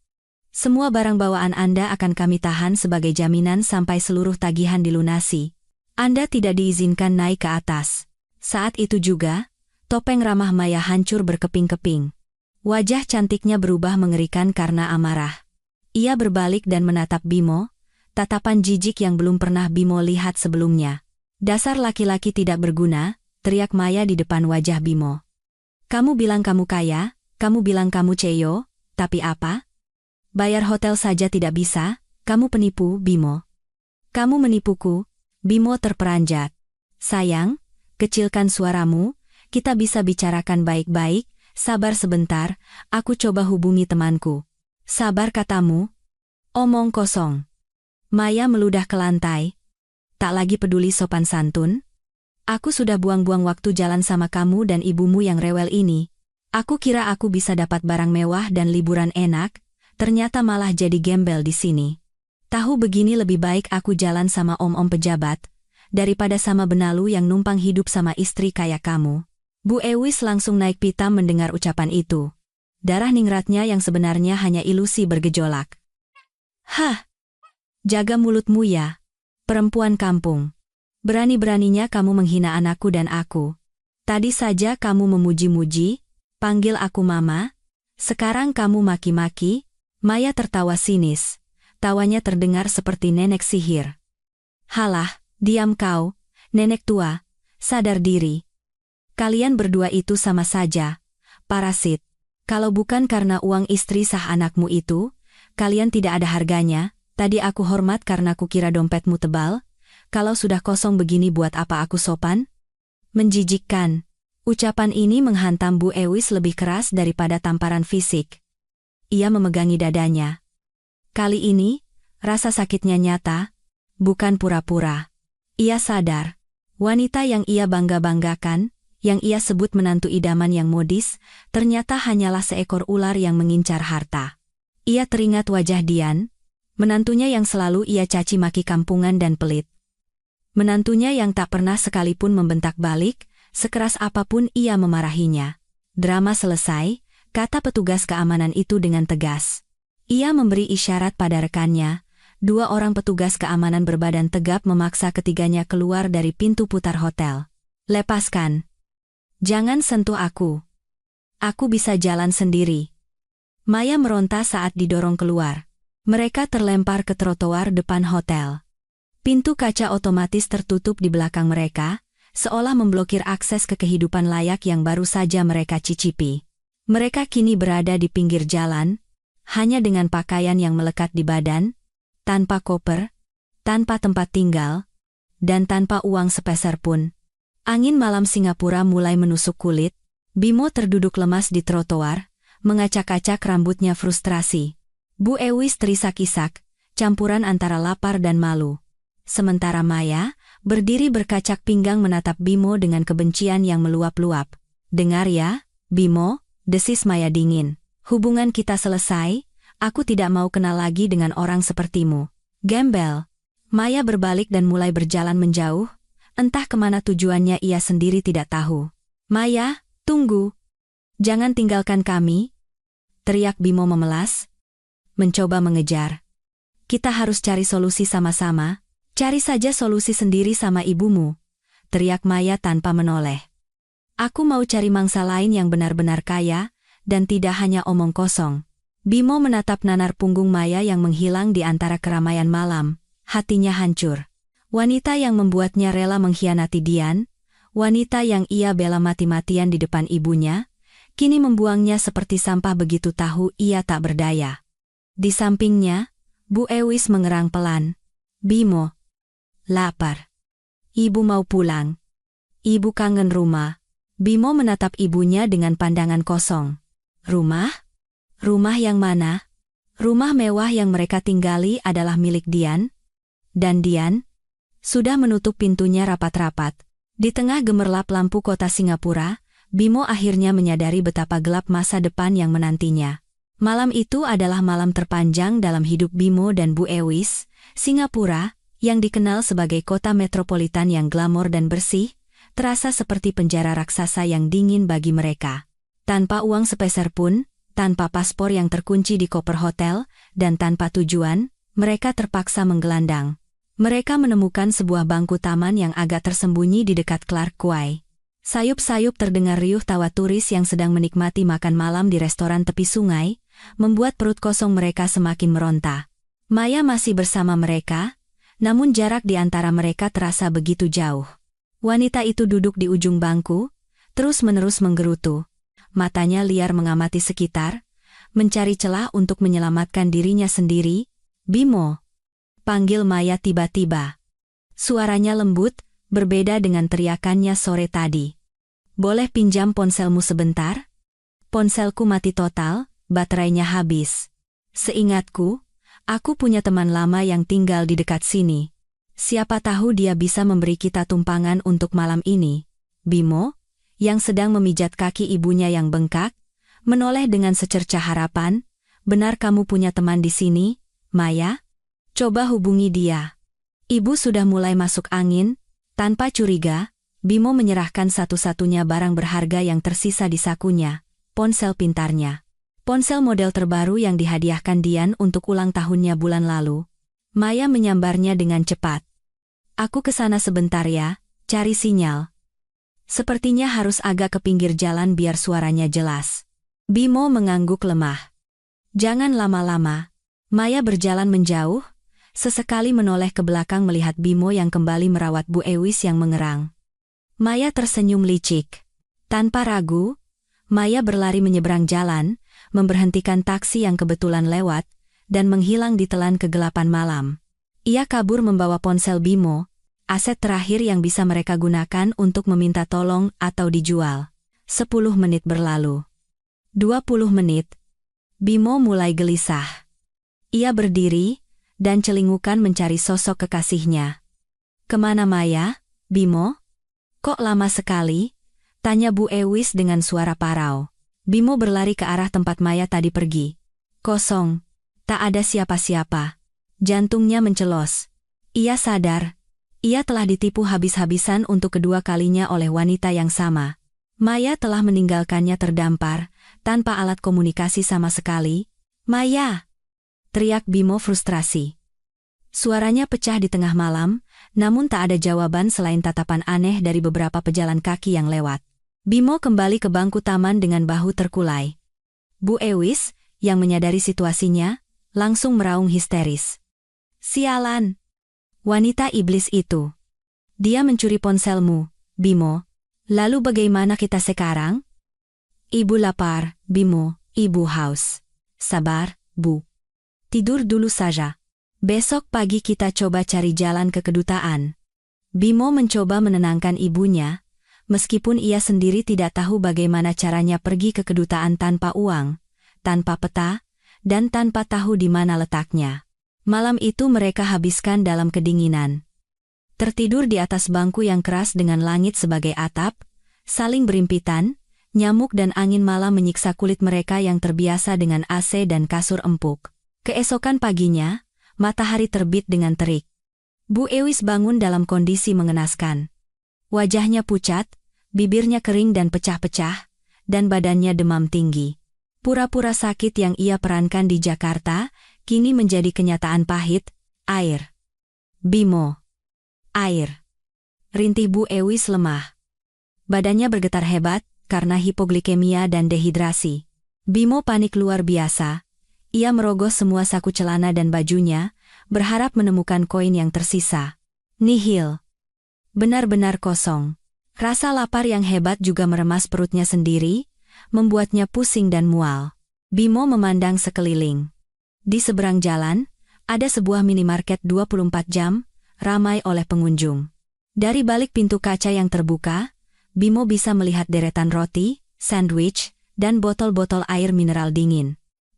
Semua barang bawaan Anda akan kami tahan sebagai jaminan sampai seluruh tagihan dilunasi. Anda tidak diizinkan naik ke atas. Saat itu juga, topeng ramah Maya hancur berkeping-keping. Wajah cantiknya berubah mengerikan karena amarah. Ia berbalik dan menatap Bimo, tatapan jijik yang belum pernah Bimo lihat sebelumnya. Dasar laki-laki tidak berguna, teriak Maya di depan wajah Bimo. Kamu bilang kamu kaya, kamu bilang kamu ceyo, tapi apa? Bayar hotel saja tidak bisa, kamu penipu, Bimo. Kamu menipuku, Bimo terperanjat. Sayang, kecilkan suaramu, kita bisa bicarakan baik-baik, sabar sebentar, aku coba hubungi temanku. Sabar katamu. Omong kosong. Maya meludah ke lantai. Tak lagi peduli sopan santun. Aku sudah buang-buang waktu jalan sama kamu dan ibumu yang rewel ini. Aku kira aku bisa dapat barang mewah dan liburan enak, ternyata malah jadi gembel di sini. Tahu begini lebih baik aku jalan sama om-om pejabat, daripada sama benalu yang numpang hidup sama istri kayak kamu. Bu Ewis langsung naik pitam mendengar ucapan itu. Darah ningratnya yang sebenarnya hanya ilusi bergejolak. Hah! Jaga mulutmu ya, perempuan kampung. Berani-beraninya kamu menghina anakku dan aku. Tadi saja kamu memuji-muji, panggil aku mama, sekarang kamu maki-maki. Maya tertawa sinis. Tawanya terdengar seperti nenek sihir. Halah, diam kau, nenek tua, sadar diri. Kalian berdua itu sama saja, parasit. Kalau bukan karena uang istri sah anakmu itu, kalian tidak ada harganya. Tadi aku hormat karena kukira dompetmu tebal. Kalau sudah kosong begini buat apa aku sopan? Menjijikkan. Ucapan ini menghantam Bu Ewis lebih keras daripada tamparan fisik. Ia memegangi dadanya. Kali ini, rasa sakitnya nyata, bukan pura-pura. Ia sadar, wanita yang ia bangga-banggakan, yang ia sebut menantu idaman yang modis, ternyata hanyalah seekor ular yang mengincar harta. Ia teringat wajah Dian, menantunya yang selalu ia caci maki kampungan dan pelit. Menantunya yang tak pernah sekalipun membentak balik, sekeras apapun ia memarahinya. Drama selesai, kata petugas keamanan itu dengan tegas. Ia memberi isyarat pada rekannya. 2 orang petugas keamanan berbadan tegap memaksa ketiganya keluar dari pintu putar hotel. Lepaskan. Jangan sentuh aku. Aku bisa jalan sendiri. Maya meronta saat didorong keluar. Mereka terlempar ke trotoar depan hotel. Pintu kaca otomatis tertutup di belakang mereka, seolah memblokir akses ke kehidupan layak yang baru saja mereka cicipi. Mereka kini berada di pinggir jalan, hanya dengan pakaian yang melekat di badan, tanpa koper, tanpa tempat tinggal, dan tanpa uang sepeser pun. Angin malam Singapura mulai menusuk kulit. Bimo terduduk lemas di trotoar, mengacak-acak rambutnya frustrasi. Bu Ewis terisak-isak, campuran antara lapar dan malu. Sementara Maya, berdiri berkacak pinggang menatap Bimo dengan kebencian yang meluap-luap. Dengar ya, Bimo, desis Maya dingin. Hubungan kita selesai, aku tidak mau kenal lagi dengan orang sepertimu. Gembel. Maya berbalik dan mulai berjalan menjauh, entah kemana tujuannya ia sendiri tidak tahu. Maya, tunggu. Jangan tinggalkan kami. Teriak Bimo memelas. Mencoba mengejar. Kita harus cari solusi sama-sama. Cari saja solusi sendiri sama ibumu. Teriak Maya tanpa menoleh. Aku mau cari mangsa lain yang benar-benar kaya, dan tidak hanya omong kosong. Bimo menatap nanar punggung Maya yang menghilang di antara keramaian malam. Hatinya hancur. Wanita yang membuatnya rela mengkhianati Dian, wanita yang ia bela mati-matian di depan ibunya, kini membuangnya seperti sampah begitu tahu ia tak berdaya. Di sampingnya, Bu Ewis mengerang pelan. Bimo. Lapar. Ibu mau pulang. Ibu kangen rumah. Bimo menatap ibunya dengan pandangan kosong. Rumah? Rumah yang mana? Rumah mewah yang mereka tinggali adalah milik Dian. Dan Dian sudah menutup pintunya rapat-rapat. Di tengah gemerlap lampu kota Singapura, Bimo akhirnya menyadari betapa gelap masa depan yang menantinya. Malam itu adalah malam terpanjang dalam hidup Bimo dan Bu Ewis. Singapura, yang dikenal sebagai kota metropolitan yang glamor dan bersih, terasa seperti penjara raksasa yang dingin bagi mereka. Tanpa uang sepeser pun, tanpa paspor yang terkunci di koper hotel, dan tanpa tujuan, mereka terpaksa menggelandang. Mereka menemukan sebuah bangku taman yang agak tersembunyi di dekat Clark Quay. Sayup-sayup terdengar riuh tawa turis yang sedang menikmati makan malam di restoran tepi sungai, membuat perut kosong mereka semakin meronta. Maya masih bersama mereka, namun jarak di antara mereka terasa begitu jauh. Wanita itu duduk di ujung bangku, terus-menerus menggerutu. Matanya liar mengamati sekitar, mencari celah untuk menyelamatkan dirinya sendiri. Bimo. Panggil Maya tiba-tiba. Suaranya lembut, berbeda dengan teriakannya sore tadi. Boleh pinjam ponselmu sebentar? Ponselku mati total, baterainya habis. Seingatku, aku punya teman lama yang tinggal di dekat sini. Siapa tahu dia bisa memberi kita tumpangan untuk malam ini. Bimo, yang sedang memijat kaki ibunya yang bengkak, menoleh dengan secercah harapan. Benar kamu punya teman di sini, Maya? Coba hubungi dia. Ibu sudah mulai masuk angin. Tanpa curiga, Bimo menyerahkan satu-satunya barang berharga yang tersisa di sakunya, ponsel pintarnya. Ponsel model terbaru yang dihadiahkan Dian untuk ulang tahunnya bulan lalu. Maya menyambarnya dengan cepat. Aku kesana sebentar ya, cari sinyal. Sepertinya harus agak ke pinggir jalan biar suaranya jelas. Bimo mengangguk lemah. Jangan lama-lama. Maya berjalan menjauh, sesekali menoleh ke belakang melihat Bimo yang kembali merawat Bu Ewis yang mengerang. Maya tersenyum licik. Tanpa ragu, Maya berlari menyeberang jalan, memberhentikan taksi yang kebetulan lewat, dan menghilang di telan kegelapan malam. Ia kabur membawa ponsel Bimo, aset terakhir yang bisa mereka gunakan untuk meminta tolong atau dijual. 10 menit berlalu. 20 menit. Bimo mulai gelisah. Ia berdiri, dan celingukan mencari sosok kekasihnya. Kemana Maya, Bimo? Kok lama sekali? Tanya Bu Ewis dengan suara parau. Bimo berlari ke arah tempat Maya tadi pergi. Kosong. Tak ada siapa-siapa. Jantungnya mencelos. Ia sadar. Ia telah ditipu habis-habisan untuk kedua kalinya oleh wanita yang sama. Maya telah meninggalkannya terdampar, tanpa alat komunikasi sama sekali. Maya! Teriak Bimo frustrasi. Suaranya pecah di tengah malam, namun tak ada jawaban selain tatapan aneh dari beberapa pejalan kaki yang lewat. Bimo kembali ke bangku taman dengan bahu terkulai. Bu Ewis, yang menyadari situasinya, langsung meraung histeris. Sialan! Wanita iblis itu. Dia mencuri ponselmu, Bimo. Lalu bagaimana kita sekarang? Ibu lapar, Bimo, ibu haus. Sabar, Bu. Tidur dulu saja. Besok pagi kita coba cari jalan ke kedutaan. Bimo mencoba menenangkan ibunya, meskipun ia sendiri tidak tahu bagaimana caranya pergi ke kedutaan tanpa uang, tanpa peta, dan tanpa tahu di mana letaknya. Malam itu mereka habiskan dalam kedinginan. Tertidur di atas bangku yang keras dengan langit sebagai atap, saling berimpitan, nyamuk dan angin malam menyiksa kulit mereka yang terbiasa dengan AC dan kasur empuk. Keesokan paginya, matahari terbit dengan terik. Bu Ewis bangun dalam kondisi mengenaskan. Wajahnya pucat, bibirnya kering dan pecah-pecah, dan badannya demam tinggi. Pura-pura sakit yang ia perankan di Jakarta, kini menjadi kenyataan pahit. Air. Bimo. Air. Rintih Bu Ewis lemah. Badannya bergetar hebat, karena hipoglikemia dan dehidrasi. Bimo panik luar biasa. Ia merogoh semua saku celana dan bajunya, berharap menemukan koin yang tersisa. Nihil. Benar-benar kosong. Rasa lapar yang hebat juga meremas perutnya sendiri, membuatnya pusing dan mual. Bimo memandang sekeliling. Di seberang jalan, ada sebuah minimarket 24 jam, ramai oleh pengunjung. Dari balik pintu kaca yang terbuka, Bimo bisa melihat deretan roti, sandwich, dan botol-botol air mineral dingin.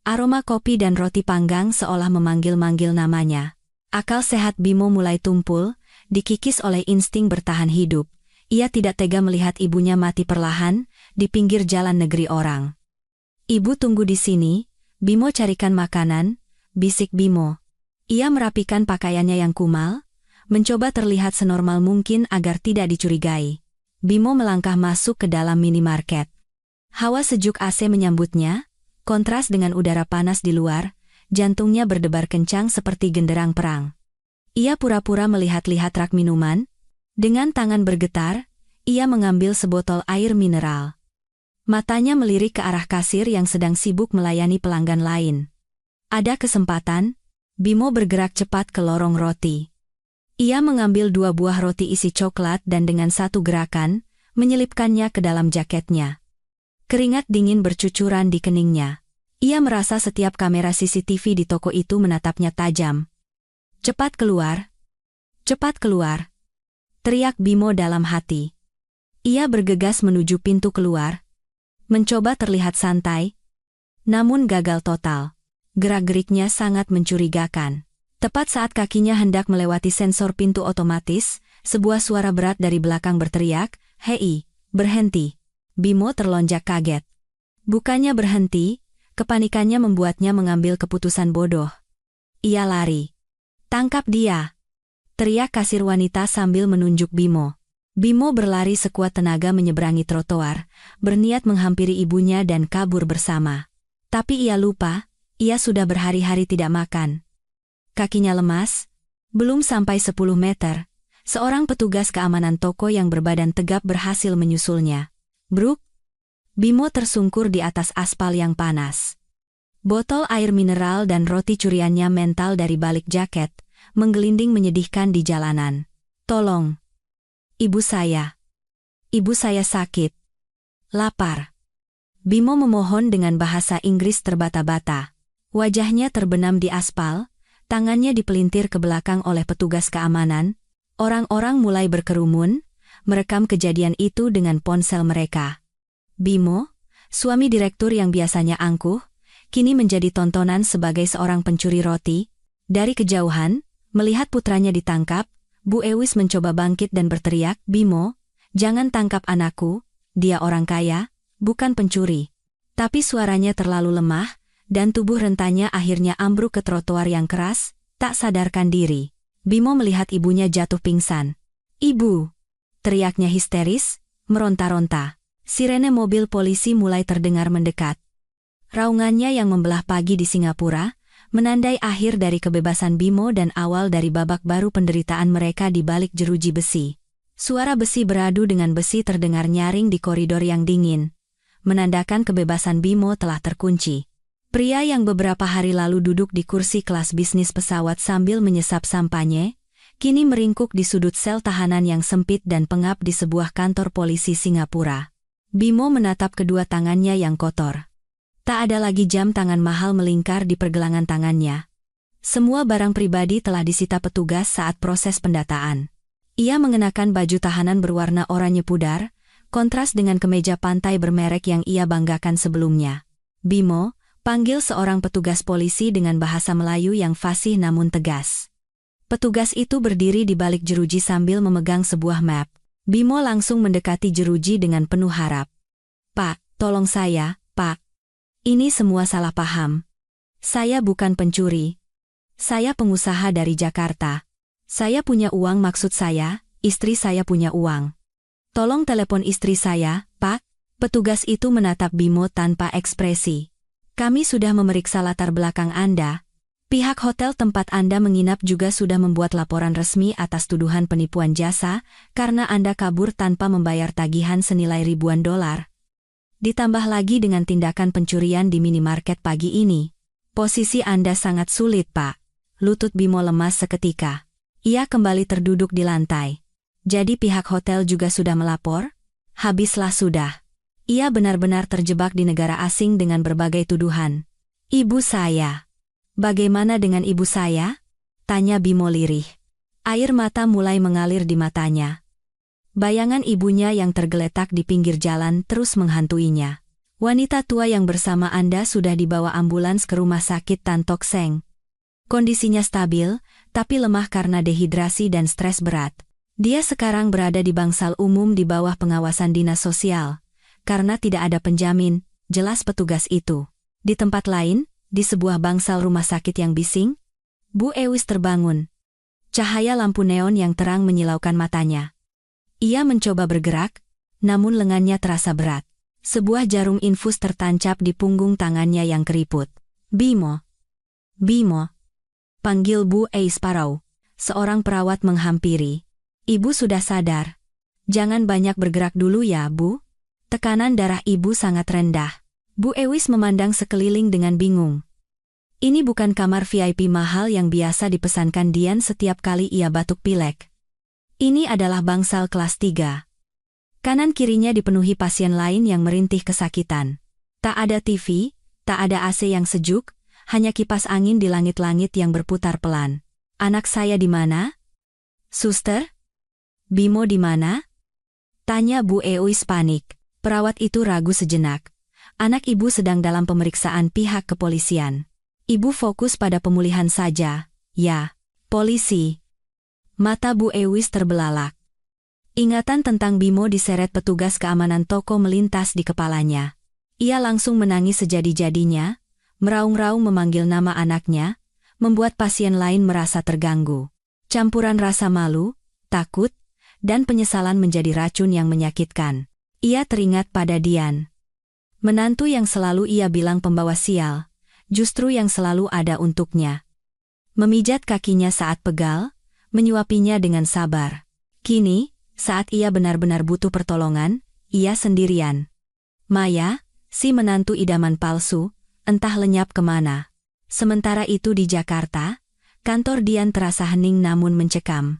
Aroma kopi dan roti panggang seolah memanggil-manggil namanya. Akal sehat Bimo mulai tumpul, dikikis oleh insting bertahan hidup. Ia tidak tega melihat ibunya mati perlahan, di pinggir jalan negeri orang. Ibu tunggu di sini, Bimo carikan makanan, bisik Bimo. Ia merapikan pakaiannya yang kumal, mencoba terlihat senormal mungkin agar tidak dicurigai. Bimo melangkah masuk ke dalam minimarket. Hawa sejuk AC menyambutnya, kontras dengan udara panas di luar, jantungnya berdebar kencang seperti genderang perang. Ia pura-pura melihat-lihat rak minuman. Dengan tangan bergetar, ia mengambil sebotol air mineral. Matanya melirik ke arah kasir yang sedang sibuk melayani pelanggan lain. Ada kesempatan, Bimo bergerak cepat ke lorong roti. Ia mengambil 2 buah roti isi coklat dan dengan satu gerakan, menyelipkannya ke dalam jaketnya. Keringat dingin bercucuran di keningnya. Ia merasa setiap kamera CCTV di toko itu menatapnya tajam. Cepat keluar! Cepat keluar! Teriak Bimo dalam hati. Ia bergegas menuju pintu keluar. Mencoba terlihat santai. Namun gagal total. Gerak-geriknya sangat mencurigakan. Tepat saat kakinya hendak melewati sensor pintu otomatis, sebuah suara berat dari belakang berteriak, "Hei, berhenti!" Bimo terlonjak kaget. Bukannya berhenti, kepanikannya membuatnya mengambil keputusan bodoh. Ia lari. "Tangkap dia!" teriak kasir wanita sambil menunjuk Bimo. Bimo berlari sekuat tenaga menyeberangi trotoar, berniat menghampiri ibunya dan kabur bersama. Tapi ia lupa, ia sudah berhari-hari tidak makan. Kakinya lemas, belum sampai 10 meter, Seorang petugas keamanan toko yang berbadan tegap berhasil menyusulnya. Bruk! Bimo tersungkur di atas aspal yang panas. Botol air mineral dan roti curiannya mental dari balik jaket, menggelinding menyedihkan di jalanan. Tolong! Ibu saya! Ibu saya sakit. Lapar. Bimo memohon dengan bahasa Inggris terbata-bata. Wajahnya terbenam di aspal, tangannya dipelintir ke belakang oleh petugas keamanan. Orang-orang mulai berkerumun, merekam kejadian itu dengan ponsel mereka. Bimo, suami direktur yang biasanya angkuh, kini menjadi tontonan sebagai seorang pencuri roti. Dari kejauhan, melihat putranya ditangkap, Bu Ewis mencoba bangkit dan berteriak, "Bimo, jangan tangkap anakku, dia orang kaya, bukan pencuri." Tapi suaranya terlalu lemah, dan tubuh rentanya akhirnya ambruk ke trotoar yang keras, tak sadarkan diri. Bimo melihat ibunya jatuh pingsan. "Ibu!" teriaknya histeris, meronta-ronta. Sirene mobil polisi mulai terdengar mendekat. Raungannya yang membelah pagi di Singapura, menandai akhir dari kebebasan Bimo dan awal dari babak baru penderitaan mereka di balik jeruji besi. Suara besi beradu dengan besi terdengar nyaring di koridor yang dingin, menandakan kebebasan Bimo telah terkunci. Pria yang beberapa hari lalu duduk di kursi kelas bisnis pesawat sambil menyesap sampahnya, kini meringkuk di sudut sel tahanan yang sempit dan pengap di sebuah kantor polisi Singapura. Bimo menatap kedua tangannya yang kotor. Tak ada lagi jam tangan mahal melingkar di pergelangan tangannya. Semua barang pribadi telah disita petugas saat proses pendataan. Ia mengenakan baju tahanan berwarna oranye pudar, kontras dengan kemeja pantai bermerek yang ia banggakan sebelumnya. "Bimo," panggil seorang petugas polisi dengan bahasa Melayu yang fasih namun tegas. Petugas itu berdiri di balik jeruji sambil memegang sebuah map. Bimo langsung mendekati jeruji dengan penuh harap. "Pak, tolong saya, Pak. Ini semua salah paham. Saya bukan pencuri. Saya pengusaha dari Jakarta. Saya punya uang, maksud saya, istri saya punya uang. Tolong telepon istri saya, Pak." Petugas itu menatap Bimo tanpa ekspresi. "Kami sudah memeriksa latar belakang Anda. Pihak hotel tempat Anda menginap juga sudah membuat laporan resmi atas tuduhan penipuan jasa karena Anda kabur tanpa membayar tagihan senilai ribuan dolar. Ditambah lagi dengan tindakan pencurian di minimarket pagi ini. Posisi Anda sangat sulit, Pak." Lutut Bimo lemas seketika. Ia kembali terduduk di lantai. Jadi pihak hotel juga sudah melapor? Habislah sudah. Ia benar-benar terjebak di negara asing dengan berbagai tuduhan. "Ibu saya. Bagaimana dengan ibu saya?" tanya Bimo lirih. Air mata mulai mengalir di matanya. Bayangan ibunya yang tergeletak di pinggir jalan terus menghantuinya. "Wanita tua yang bersama Anda sudah dibawa ambulans ke rumah sakit Tan Tock Seng. Kondisinya stabil, tapi lemah karena dehidrasi dan stres berat. Dia sekarang berada di bangsal umum di bawah pengawasan dinas sosial. Karena tidak ada penjamin," jelas petugas itu. Di tempat lain, di sebuah bangsal rumah sakit yang bising, Bu Ewis terbangun. Cahaya lampu neon yang terang menyilaukan matanya. Ia mencoba bergerak, namun lengannya terasa berat. Sebuah jarum infus tertancap di punggung tangannya yang keriput. "Bimo. Bimo." Panggil Bu Ewis Parau. Seorang perawat menghampiri. "Ibu sudah sadar. Jangan banyak bergerak dulu ya, Bu. Tekanan darah ibu sangat rendah." Bu Ewis memandang sekeliling dengan bingung. Ini bukan kamar VIP mahal yang biasa dipesankan Dian setiap kali ia batuk pilek. Ini adalah bangsal kelas 3. Kanan kirinya dipenuhi pasien lain yang merintih kesakitan. Tak ada TV, tak ada AC yang sejuk, hanya kipas angin di langit-langit yang berputar pelan. "Anak saya di mana? Suster? Bimo di mana?" tanya Bu Ewis panik. Perawat itu ragu sejenak. "Anak ibu sedang dalam pemeriksaan pihak kepolisian. Ibu fokus pada pemulihan saja." "Ya, polisi." Mata Bu Ewis terbelalak. Ingatan tentang Bimo diseret petugas keamanan toko melintas di kepalanya. Ia langsung menangis sejadi-jadinya, meraung-raung memanggil nama anaknya, membuat pasien lain merasa terganggu. Campuran rasa malu, takut, dan penyesalan menjadi racun yang menyakitkan. Ia teringat pada Dian. Menantu yang selalu ia bilang pembawa sial, justru yang selalu ada untuknya. Memijat kakinya saat pegal, menyuapinya dengan sabar. Kini, saat ia benar-benar butuh pertolongan, ia sendirian. Maya, si menantu idaman palsu, entah lenyap kemana. Sementara itu di Jakarta, kantor Dian terasa hening namun mencekam.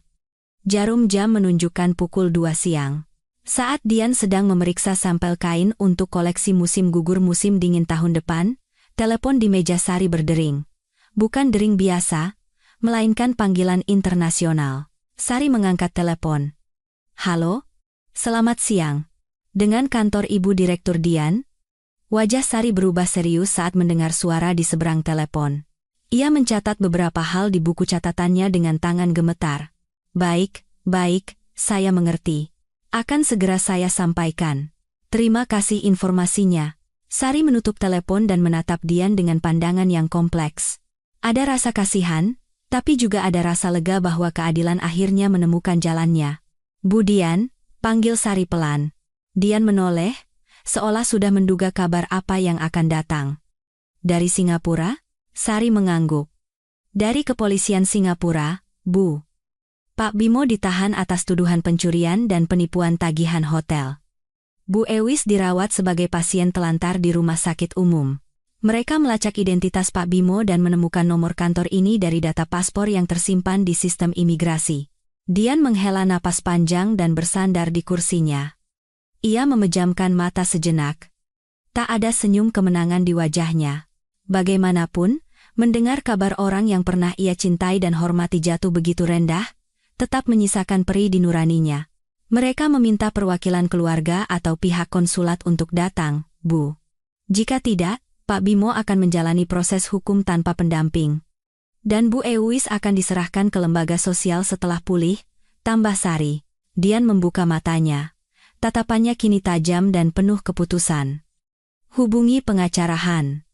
Jarum jam menunjukkan pukul 2 siang. Saat Dian sedang memeriksa sampel kain untuk koleksi musim gugur musim dingin tahun depan, telepon di meja Sari berdering. Bukan dering biasa, melainkan panggilan internasional. Sari mengangkat telepon. Halo? Selamat siang. Dengan kantor Ibu Direktur Dian? Wajah Sari berubah serius saat mendengar suara di seberang telepon. Ia mencatat beberapa hal di buku catatannya dengan tangan gemetar. Baik, saya mengerti. Akan segera saya sampaikan. Terima kasih informasinya. Sari menutup telepon dan menatap Dian dengan pandangan yang kompleks. Ada rasa kasihan, tapi juga ada rasa lega bahwa keadilan akhirnya menemukan jalannya. Bu Dian, panggil Sari pelan. Dian menoleh, seolah sudah menduga kabar apa yang akan datang. Dari Singapura? Sari mengangguk. Dari kepolisian Singapura, Bu. Pak Bimo ditahan atas tuduhan pencurian dan penipuan tagihan hotel. Bu Ewis dirawat sebagai pasien telantar di rumah sakit umum. Mereka melacak identitas Pak Bimo dan menemukan nomor kantor ini dari data paspor yang tersimpan di sistem imigrasi. Dian menghela napas panjang dan bersandar di kursinya. Ia memejamkan mata sejenak. Tak ada senyum kemenangan di wajahnya. Bagaimanapun, mendengar kabar orang yang pernah ia cintai dan hormati jatuh begitu rendah, tetap menyisakan perih di nuraninya. Mereka meminta perwakilan keluarga atau pihak konsulat untuk datang, Bu. Jika tidak, Pak Bimo akan menjalani proses hukum tanpa pendamping. Dan Bu Ewis akan diserahkan ke lembaga sosial setelah pulih, tambah Sari. Dian membuka matanya. Tatapannya kini tajam dan penuh keputusan. Hubungi pengacara Han.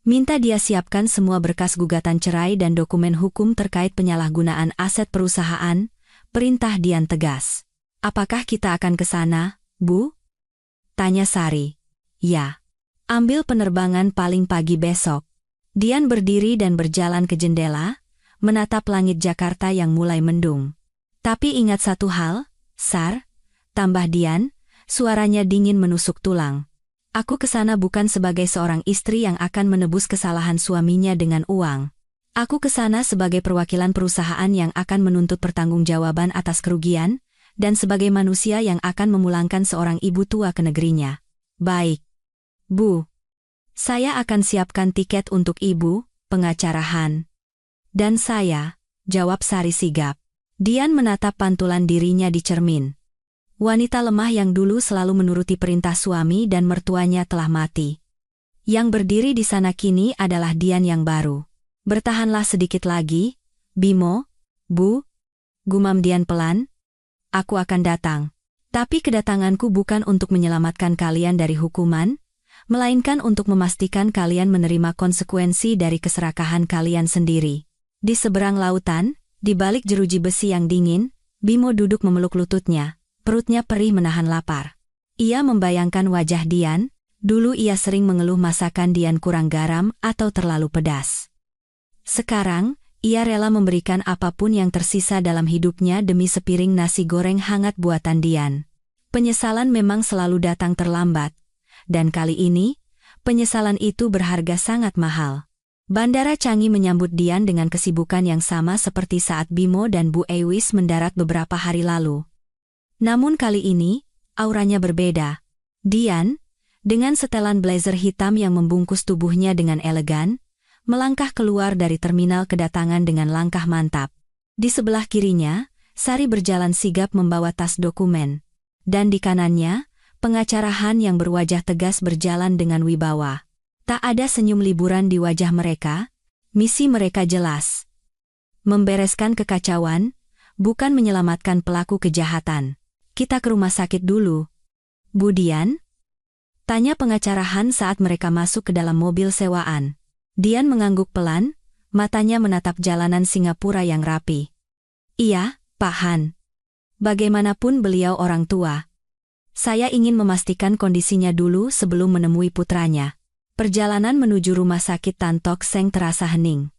Minta dia siapkan semua berkas gugatan cerai dan dokumen hukum terkait penyalahgunaan aset perusahaan, perintah Dian tegas. Apakah kita akan ke sana, Bu? Tanya Sari. Ya. Ambil penerbangan paling pagi besok. Dian berdiri dan berjalan ke jendela, menatap langit Jakarta yang mulai mendung. Tapi ingat satu hal, Sar, tambah Dian, suaranya dingin menusuk tulang. Aku kesana bukan sebagai seorang istri yang akan menebus kesalahan suaminya dengan uang. Aku kesana sebagai perwakilan perusahaan yang akan menuntut pertanggungjawaban atas kerugian, dan sebagai manusia yang akan memulangkan seorang ibu tua ke negerinya. Baik. Bu. Saya akan siapkan tiket untuk ibu, pengacara Han. Dan saya, jawab Sari sigap. Dian menatap pantulan dirinya di cermin. Wanita lemah yang dulu selalu menuruti perintah suami dan mertuanya telah mati. Yang berdiri di sana kini adalah Dian yang baru. Bertahanlah sedikit lagi, Bimo, Bu. Gumam Dian pelan. Aku akan datang. Tapi kedatanganku bukan untuk menyelamatkan kalian dari hukuman, melainkan untuk memastikan kalian menerima konsekuensi dari keserakahan kalian sendiri. Di seberang lautan, di balik jeruji besi yang dingin, Bimo duduk memeluk lututnya. Perutnya perih menahan lapar. Ia membayangkan wajah Dian, dulu ia sering mengeluh masakan Dian kurang garam atau terlalu pedas. Sekarang, ia rela memberikan apapun yang tersisa dalam hidupnya demi sepiring nasi goreng hangat buatan Dian. Penyesalan memang selalu datang terlambat, dan kali ini, penyesalan itu berharga sangat mahal. Bandara Changi menyambut Dian dengan kesibukan yang sama seperti saat Bimo dan Bu Ewis mendarat beberapa hari lalu. Namun kali ini, auranya berbeda. Dian, dengan setelan blazer hitam yang membungkus tubuhnya dengan elegan, melangkah keluar dari terminal kedatangan dengan langkah mantap. Di sebelah kirinya, Sari berjalan sigap membawa tas dokumen. Dan di kanannya, pengacara Han yang berwajah tegas berjalan dengan wibawa. Tak ada senyum liburan di wajah mereka, misi mereka jelas. Membereskan kekacauan, bukan menyelamatkan pelaku kejahatan. Kita ke rumah sakit dulu. Bu Dian? Tanya pengacara Han saat mereka masuk ke dalam mobil sewaan. Dian mengangguk pelan, matanya menatap jalanan Singapura yang rapi. Iya, Pak Han. Bagaimanapun beliau orang tua. Saya ingin memastikan kondisinya dulu sebelum menemui putranya. Perjalanan menuju rumah sakit Tan Tock Seng terasa hening.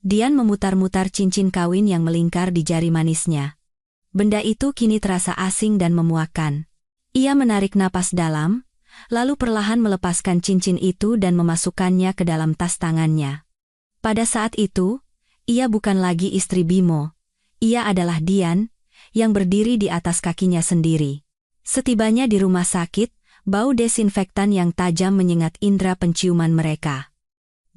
Dian memutar-mutar cincin kawin yang melingkar di jari manisnya. Benda itu kini terasa asing dan memuakkan. Ia menarik napas dalam, lalu perlahan melepaskan cincin itu dan memasukkannya ke dalam tas tangannya. Pada saat itu, ia bukan lagi istri Bimo. Ia adalah Dian, yang berdiri di atas kakinya sendiri. Setibanya di rumah sakit, bau desinfektan yang tajam menyengat indera penciuman mereka.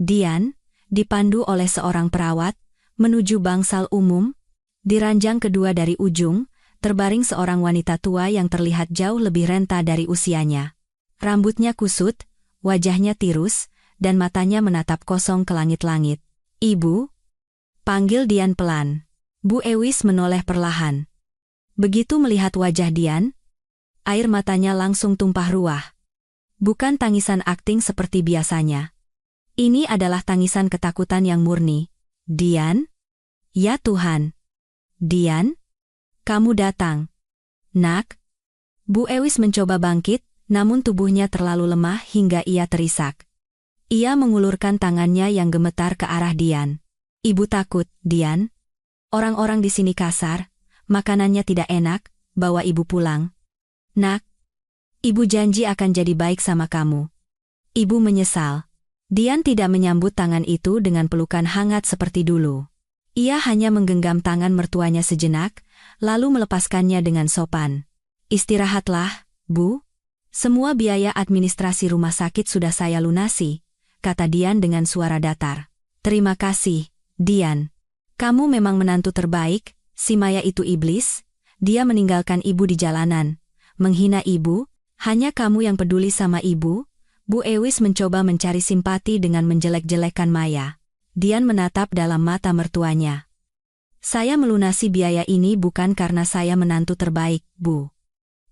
Dian, dipandu oleh seorang perawat, menuju bangsal umum. Di ranjang kedua dari ujung, terbaring seorang wanita tua yang terlihat jauh lebih renta dari usianya. Rambutnya kusut, wajahnya tirus, dan matanya menatap kosong ke langit-langit. "Ibu?" panggil Dian pelan. Bu Ewis menoleh perlahan. Begitu melihat wajah Dian, air matanya langsung tumpah ruah. Bukan tangisan akting seperti biasanya. Ini adalah tangisan ketakutan yang murni. "Dian? Ya Tuhan. Dian? Kamu datang." "Nak." Bu Ewis mencoba bangkit, namun tubuhnya terlalu lemah hingga ia terisak. Ia mengulurkan tangannya yang gemetar ke arah Dian. "Ibu takut, Dian. Orang-orang di sini kasar, makanannya tidak enak, bawa ibu pulang." "Nak, ibu janji akan jadi baik sama kamu." "Ibu menyesal." Dian tidak menyambut tangan itu dengan pelukan hangat seperti dulu. Ia hanya menggenggam tangan mertuanya sejenak, lalu melepaskannya dengan sopan. "Istirahatlah, Bu. Semua biaya administrasi rumah sakit sudah saya lunasi," kata Dian dengan suara datar. "Terima kasih, Dian. Kamu memang menantu terbaik." Si Maya itu iblis. Dia meninggalkan ibu di jalanan, menghina ibu. "Hanya kamu yang peduli sama ibu?" Bu Ewis mencoba mencari simpati dengan menjelek-jelekan Maya. Dian menatap dalam mata mertuanya. "Saya melunasi biaya ini bukan karena saya menantu terbaik, Bu.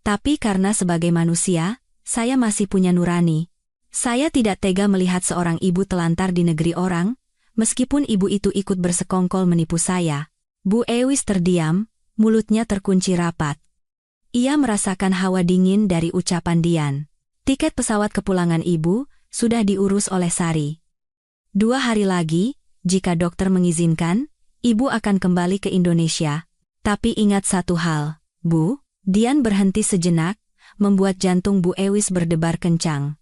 Tapi karena sebagai manusia, saya masih punya nurani. Saya tidak tega melihat seorang ibu telantar di negeri orang, meskipun ibu itu ikut bersekongkol menipu saya." Bu Ewis terdiam, mulutnya terkunci rapat. Ia merasakan hawa dingin dari ucapan Dian. Tiket pesawat kepulangan ibu sudah diurus oleh Sari. 2 hari lagi, jika dokter mengizinkan, ibu akan kembali ke Indonesia. Tapi ingat satu hal, Bu. Dian berhenti sejenak, membuat jantung Bu Ewis berdebar kencang.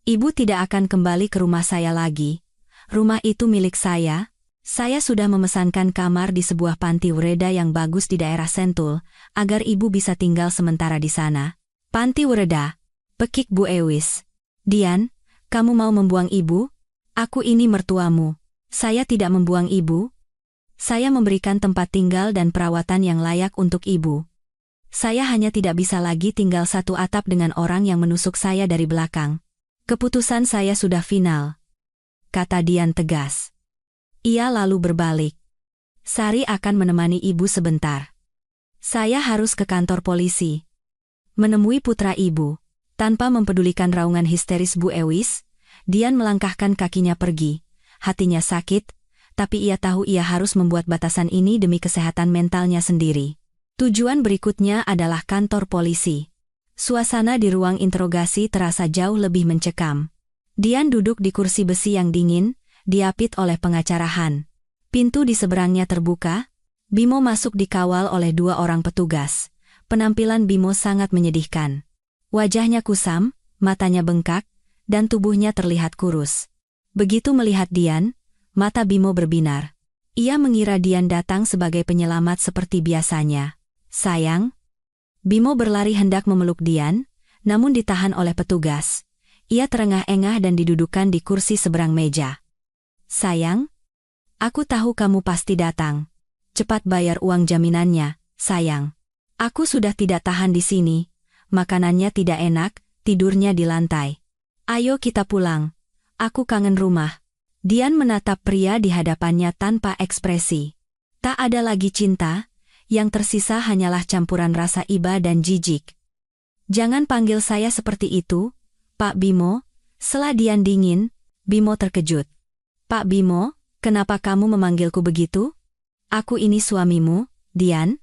"Ibu tidak akan kembali ke rumah saya lagi. Rumah itu milik saya. Saya sudah memesankan kamar di sebuah panti wereda yang bagus di daerah Sentul, agar ibu bisa tinggal sementara di sana." "Panti wereda?" pekik Bu Ewis. "Dian, kamu mau membuang ibu? Aku ini mertuamu. Saya tidak membuang ibu. Saya memberikan tempat tinggal dan perawatan yang layak untuk ibu. Saya hanya tidak bisa lagi tinggal satu atap dengan orang yang menusuk saya dari belakang. Keputusan saya sudah final," kata Dian tegas. Ia lalu berbalik. "Sari akan menemani ibu sebentar. Saya harus ke kantor polisi. Menemui putra ibu." Tanpa mempedulikan raungan histeris Bu Ewis, Dian melangkahkan kakinya pergi. Hatinya sakit, tapi ia tahu ia harus membuat batasan ini demi kesehatan mentalnya sendiri. Tujuan berikutnya adalah kantor polisi. Suasana di ruang interogasi terasa jauh lebih mencekam. Dian duduk di kursi besi yang dingin, diapit oleh pengacara Han. Pintu di seberangnya terbuka. Bimo masuk dikawal oleh 2 orang petugas. Penampilan Bimo sangat menyedihkan. Wajahnya kusam, matanya bengkak, dan tubuhnya terlihat kurus. Begitu melihat Dian, mata Bimo berbinar. Ia mengira Dian datang sebagai penyelamat seperti biasanya. "Sayang." Bimo berlari hendak memeluk Dian, namun ditahan oleh petugas. Ia terengah-engah dan didudukkan di kursi seberang meja. "Sayang, aku tahu kamu pasti datang. Cepat bayar uang jaminannya, sayang. Aku sudah tidak tahan di sini. Makanannya tidak enak, tidurnya di lantai. Ayo kita pulang. Aku kangen rumah." Dian menatap pria di hadapannya tanpa ekspresi. Tak ada lagi cinta, yang tersisa hanyalah campuran rasa iba dan jijik. "Jangan panggil saya seperti itu, Pak Bimo." Sela Dian dingin, Bimo terkejut. "Pak Bimo, kenapa kamu memanggilku begitu? Aku ini suamimu, Dian."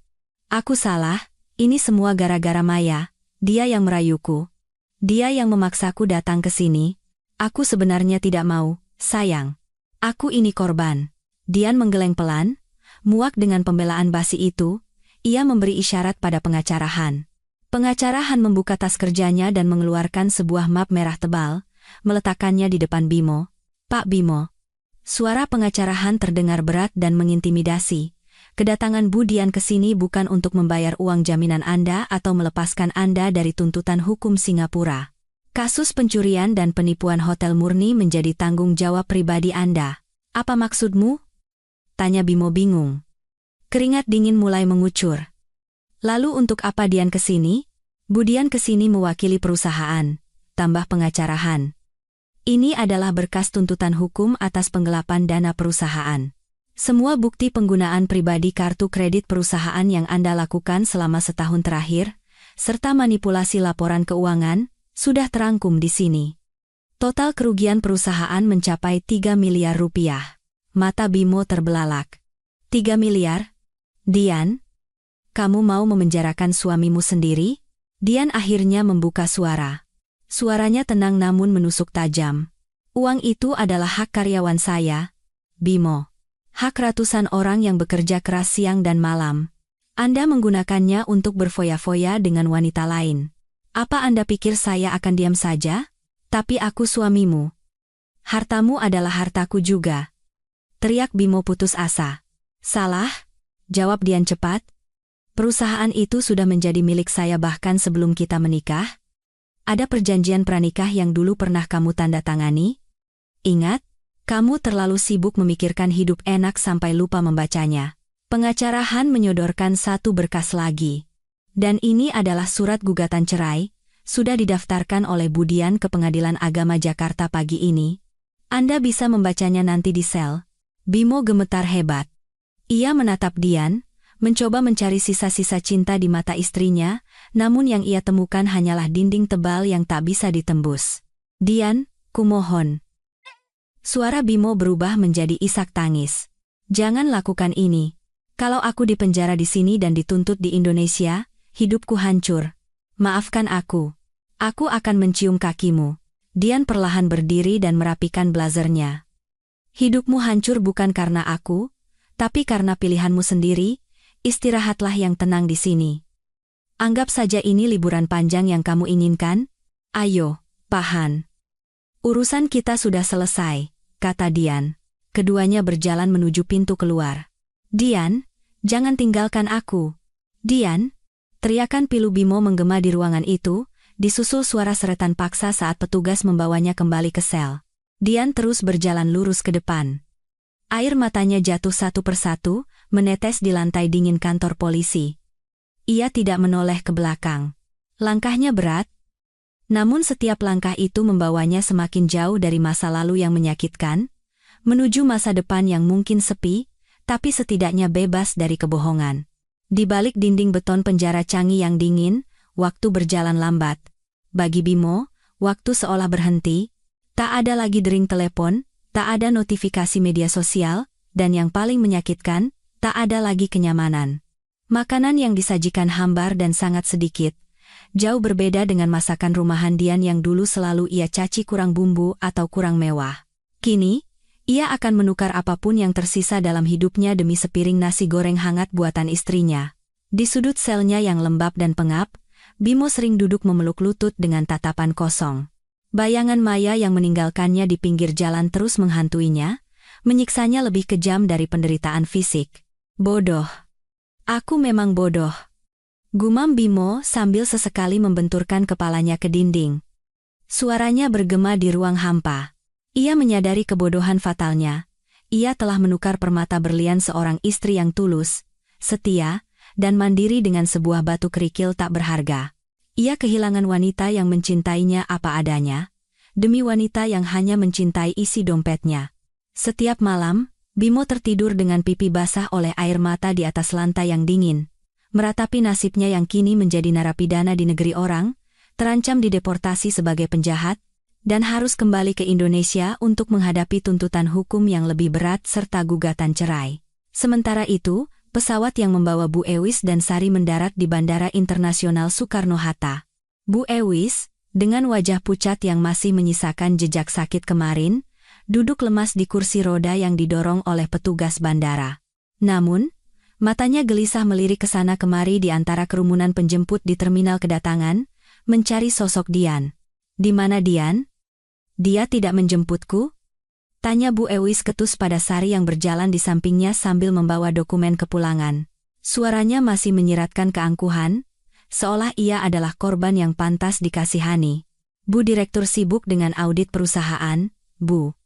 "Aku salah, ini semua gara-gara Maya. Dia yang merayuku. Dia yang memaksaku datang ke sini. Aku sebenarnya tidak mau, sayang. Aku ini korban." Dian menggeleng pelan, muak dengan pembelaan basi itu. Ia memberi isyarat pada pengacara Han. Pengacara Han membuka tas kerjanya dan mengeluarkan sebuah map merah tebal, meletakkannya di depan Bimo. "Pak Bimo." Suara pengacara Han terdengar berat dan mengintimidasi. "Kedatangan Bu Dian ke sini bukan untuk membayar uang jaminan Anda atau melepaskan Anda dari tuntutan hukum Singapura. Kasus pencurian dan penipuan hotel murni menjadi tanggung jawab pribadi Anda. Apa maksudmu?" tanya Bimo bingung. Keringat dingin mulai mengucur. "Lalu untuk apa Dian ke sini?" "Bu Dian ke sini mewakili perusahaan," tambah pengacara Han. "Ini adalah berkas tuntutan hukum atas penggelapan dana perusahaan. Semua bukti penggunaan pribadi kartu kredit perusahaan yang Anda lakukan selama setahun terakhir, serta manipulasi laporan keuangan, sudah terangkum di sini. Total kerugian perusahaan mencapai 3 miliar rupiah. Mata Bimo terbelalak. 3 miliar? Dian? Kamu mau memenjarakan suamimu sendiri?" Dian akhirnya membuka suara. Suaranya tenang namun menusuk tajam. "Uang itu adalah hak karyawan saya, Bimo. Hak ratusan orang yang bekerja keras siang dan malam. Anda menggunakannya untuk berfoya-foya dengan wanita lain. Apa Anda pikir saya akan diam saja? Tapi aku suamimu. Hartamu adalah hartaku juga." Teriak Bimo putus asa. "Salah?" jawab Dian cepat. "Perusahaan itu sudah menjadi milik saya bahkan sebelum kita menikah. Ada perjanjian pranikah yang dulu pernah kamu tanda tangani. Ingat, kamu terlalu sibuk memikirkan hidup enak sampai lupa membacanya." Pengacara Han menyodorkan satu berkas lagi. "Dan ini adalah surat gugatan cerai, sudah didaftarkan oleh Bu Dian ke Pengadilan Agama Jakarta pagi ini. Anda bisa membacanya nanti di sel." Bimo gemetar hebat. Ia menatap Dian, mencoba mencari sisa-sisa cinta di mata istrinya, namun yang ia temukan hanyalah dinding tebal yang tak bisa ditembus. "Dian, kumohon." Suara Bimo berubah menjadi isak tangis. "Jangan lakukan ini. Kalau aku dipenjara di sini dan dituntut di Indonesia, hidupku hancur. Maafkan aku. Aku akan mencium kakimu." Dian perlahan berdiri dan merapikan blazernya. "Hidupmu hancur bukan karena aku, tapi karena pilihanmu sendiri. Istirahatlah yang tenang di sini. Anggap saja ini liburan panjang yang kamu inginkan. Ayo, Pak Han." "Urusan kita sudah selesai," kata Dian. Keduanya berjalan menuju pintu keluar. "Dian, jangan tinggalkan aku." "Dian!" Teriakan pilu Bimo menggema di ruangan itu, disusul suara seretan paksa saat petugas membawanya kembali ke sel. Dian terus berjalan lurus ke depan. Air matanya jatuh satu persatu, menetes di lantai dingin kantor polisi. Ia tidak menoleh ke belakang. Langkahnya berat, namun setiap langkah itu membawanya semakin jauh dari masa lalu yang menyakitkan, menuju masa depan yang mungkin sepi, tapi setidaknya bebas dari kebohongan. Di balik dinding beton penjara canggih yang dingin, waktu berjalan lambat. Bagi Bimo, waktu seolah berhenti. Tak ada lagi dering telepon, tak ada notifikasi media sosial, dan yang paling menyakitkan, tak ada lagi kenyamanan. Makanan yang disajikan hambar dan sangat sedikit. Jauh berbeda dengan masakan rumahan Dian yang dulu selalu ia caci kurang bumbu atau kurang mewah. Kini, ia akan menukar apapun yang tersisa dalam hidupnya demi sepiring nasi goreng hangat buatan istrinya. Di sudut selnya yang lembab dan pengap, Bimo sering duduk memeluk lutut dengan tatapan kosong. Bayangan Maya yang meninggalkannya di pinggir jalan terus menghantuinya, menyiksanya lebih kejam dari penderitaan fisik. "Bodoh. Aku memang bodoh," gumam Bimo sambil sesekali membenturkan kepalanya ke dinding. Suaranya bergema di ruang hampa. Ia menyadari kebodohan fatalnya. Ia telah menukar permata berlian seorang istri yang tulus, setia, dan mandiri dengan sebuah batu kerikil tak berharga. Ia kehilangan wanita yang mencintainya apa adanya, demi wanita yang hanya mencintai isi dompetnya. Setiap malam, Bimo tertidur dengan pipi basah oleh air mata di atas lantai yang dingin, meratapi nasibnya yang kini menjadi narapidana di negeri orang, terancam dideportasi sebagai penjahat, dan harus kembali ke Indonesia untuk menghadapi tuntutan hukum yang lebih berat serta gugatan cerai. Sementara itu, pesawat yang membawa Bu Ewis dan Sari mendarat di Bandara Internasional Soekarno-Hatta. Bu Ewis, dengan wajah pucat yang masih menyisakan jejak sakit kemarin, duduk lemas di kursi roda yang didorong oleh petugas bandara. Namun, Matanya gelisah melirik ke sana kemari di antara kerumunan penjemput di terminal kedatangan, mencari sosok Dian. Di mana Dian? Dia tidak menjemputku? Tanya Bu Ewis ketus pada Sari yang berjalan di sampingnya sambil membawa dokumen kepulangan. Suaranya masih menyiratkan keangkuhan, seolah ia adalah korban yang pantas dikasihani. Bu Direktur sibuk dengan audit perusahaan, Bu.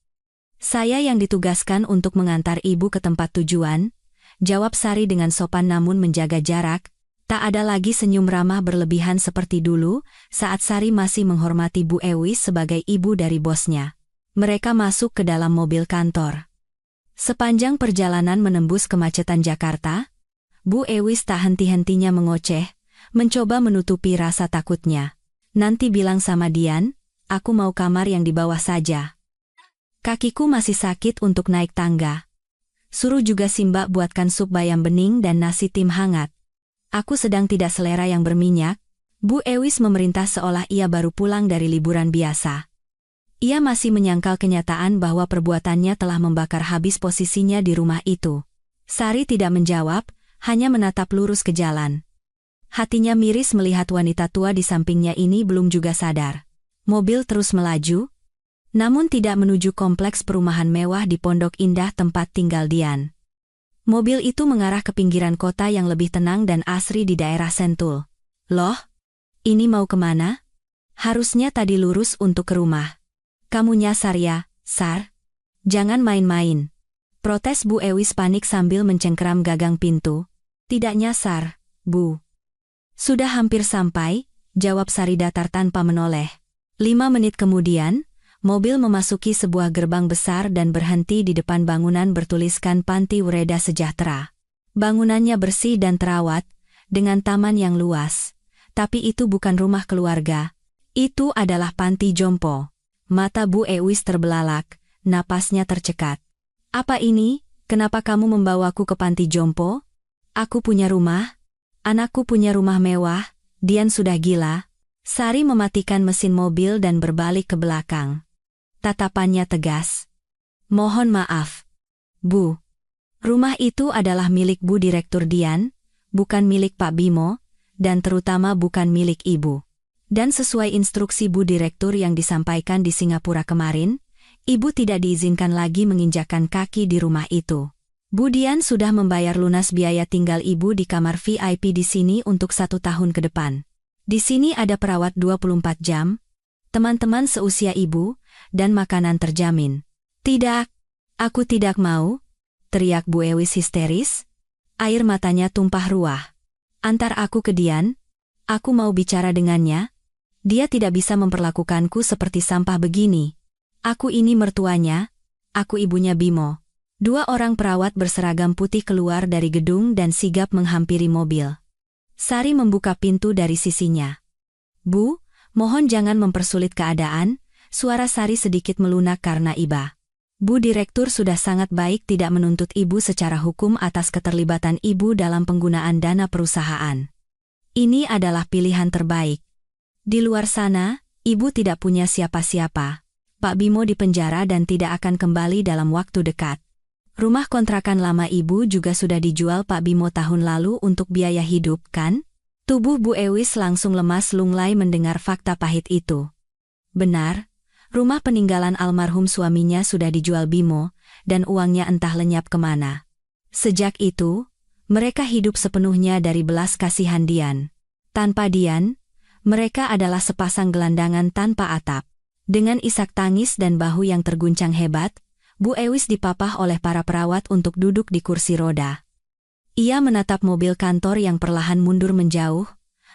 Saya yang ditugaskan untuk mengantar Ibu ke tempat tujuan, jawab Sari dengan sopan namun menjaga jarak. Tak ada lagi senyum ramah berlebihan seperti dulu saat Sari masih menghormati Bu Ewis sebagai ibu dari bosnya. Mereka masuk ke dalam mobil kantor. Sepanjang perjalanan menembus kemacetan Jakarta, Bu Ewis tak henti-hentinya mengoceh, mencoba menutupi rasa takutnya. Nanti bilang sama Dian, aku mau kamar yang di bawah saja. Kakiku masih sakit untuk naik tangga. Suruh juga si Mbak buatkan sup bayam bening dan nasi tim hangat. Aku sedang tidak selera yang berminyak. Bu Ewis memerintah seolah ia baru pulang dari liburan biasa. Ia masih menyangkal kenyataan bahwa perbuatannya telah membakar habis posisinya di rumah itu. Sari tidak menjawab, hanya menatap lurus ke jalan. Hatinya miris melihat wanita tua di sampingnya ini belum juga sadar. Mobil terus melaju, namun tidak menuju kompleks perumahan mewah di Pondok Indah tempat tinggal Dian. Mobil itu mengarah ke pinggiran kota yang lebih tenang dan asri di daerah Sentul. Loh, ini mau kemana? Harusnya tadi lurus untuk ke rumah. Kamu nyasar ya, Sar? Jangan main-main. Protes Bu Ewis panik sambil mencengkeram gagang pintu. Tidak nyasar, Bu. Sudah hampir sampai, jawab Sari datar tanpa menoleh. 5 menit kemudian, mobil memasuki sebuah gerbang besar dan berhenti di depan bangunan bertuliskan Panti Ureda Sejahtera. Bangunannya bersih dan terawat, dengan taman yang luas. Tapi itu bukan rumah keluarga. Itu adalah panti jompo. Mata Bu Ewis terbelalak, napasnya tercekat. Apa ini? Kenapa kamu membawaku ke panti jompo? Aku punya rumah. Anakku punya rumah mewah. Dian sudah gila. Sari mematikan mesin mobil dan berbalik ke belakang. Tatapannya tegas. Mohon maaf, Bu. Rumah itu adalah milik Bu Direktur Dian, bukan milik Pak Bimo, dan terutama bukan milik Ibu. Dan sesuai instruksi Bu Direktur yang disampaikan di Singapura kemarin, Ibu tidak diizinkan lagi menginjakkan kaki di rumah itu. Bu Dian sudah membayar lunas biaya tinggal Ibu di kamar VIP di sini untuk 1 tahun ke depan. Di sini ada perawat 24 jam, teman-teman seusia Ibu, dan makanan terjamin. Tidak, aku tidak mau, teriak Bu Ewis histeris. Air matanya tumpah ruah. Antar aku ke Dian, aku mau bicara dengannya. Dia tidak bisa memperlakukanku seperti sampah begini. Aku ini mertuanya, aku ibunya Bimo. 2 orang perawat berseragam putih keluar dari gedung dan sigap menghampiri mobil. Sari membuka pintu dari sisinya. Bu, mohon jangan mempersulit keadaan. Suara Sari sedikit melunak karena iba. Bu Direktur sudah sangat baik tidak menuntut Ibu secara hukum atas keterlibatan Ibu dalam penggunaan dana perusahaan. Ini adalah pilihan terbaik. Di luar sana, Ibu tidak punya siapa-siapa. Pak Bimo dipenjara dan tidak akan kembali dalam waktu dekat. Rumah kontrakan lama Ibu juga sudah dijual Pak Bimo tahun lalu untuk biaya hidup, kan? Tubuh Bu Ewis langsung lemas lunglai mendengar fakta pahit itu. Benar, rumah peninggalan almarhum suaminya sudah dijual Bimo, dan uangnya entah lenyap kemana. Sejak itu, mereka hidup sepenuhnya dari belas kasihan Dian. Tanpa Dian, mereka adalah sepasang gelandangan tanpa atap. Dengan isak tangis dan bahu yang terguncang hebat, Bu Ewis dipapah oleh para perawat untuk duduk di kursi roda. Ia menatap mobil kantor yang perlahan mundur menjauh,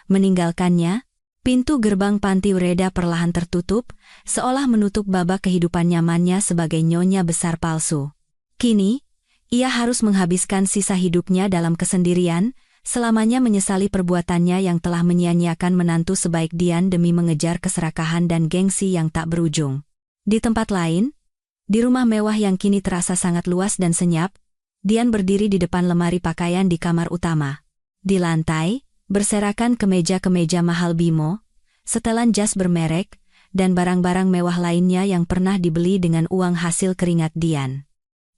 meninggalkannya. Pintu gerbang Panti Ureda perlahan tertutup, seolah menutup babak kehidupan nyamannya sebagai nyonya besar palsu. Kini, ia harus menghabiskan sisa hidupnya dalam kesendirian, selamanya menyesali perbuatannya yang telah menyia-nyiakan menantu sebaik Dian demi mengejar keserakahan dan gengsi yang tak berujung. Di tempat lain, di rumah mewah yang kini terasa sangat luas dan senyap, Dian berdiri di depan lemari pakaian di kamar utama. Di lantai, berserakan kemeja-kemeja mahal Bimo, setelan jas bermerek, dan barang-barang mewah lainnya yang pernah dibeli dengan uang hasil keringat Dian.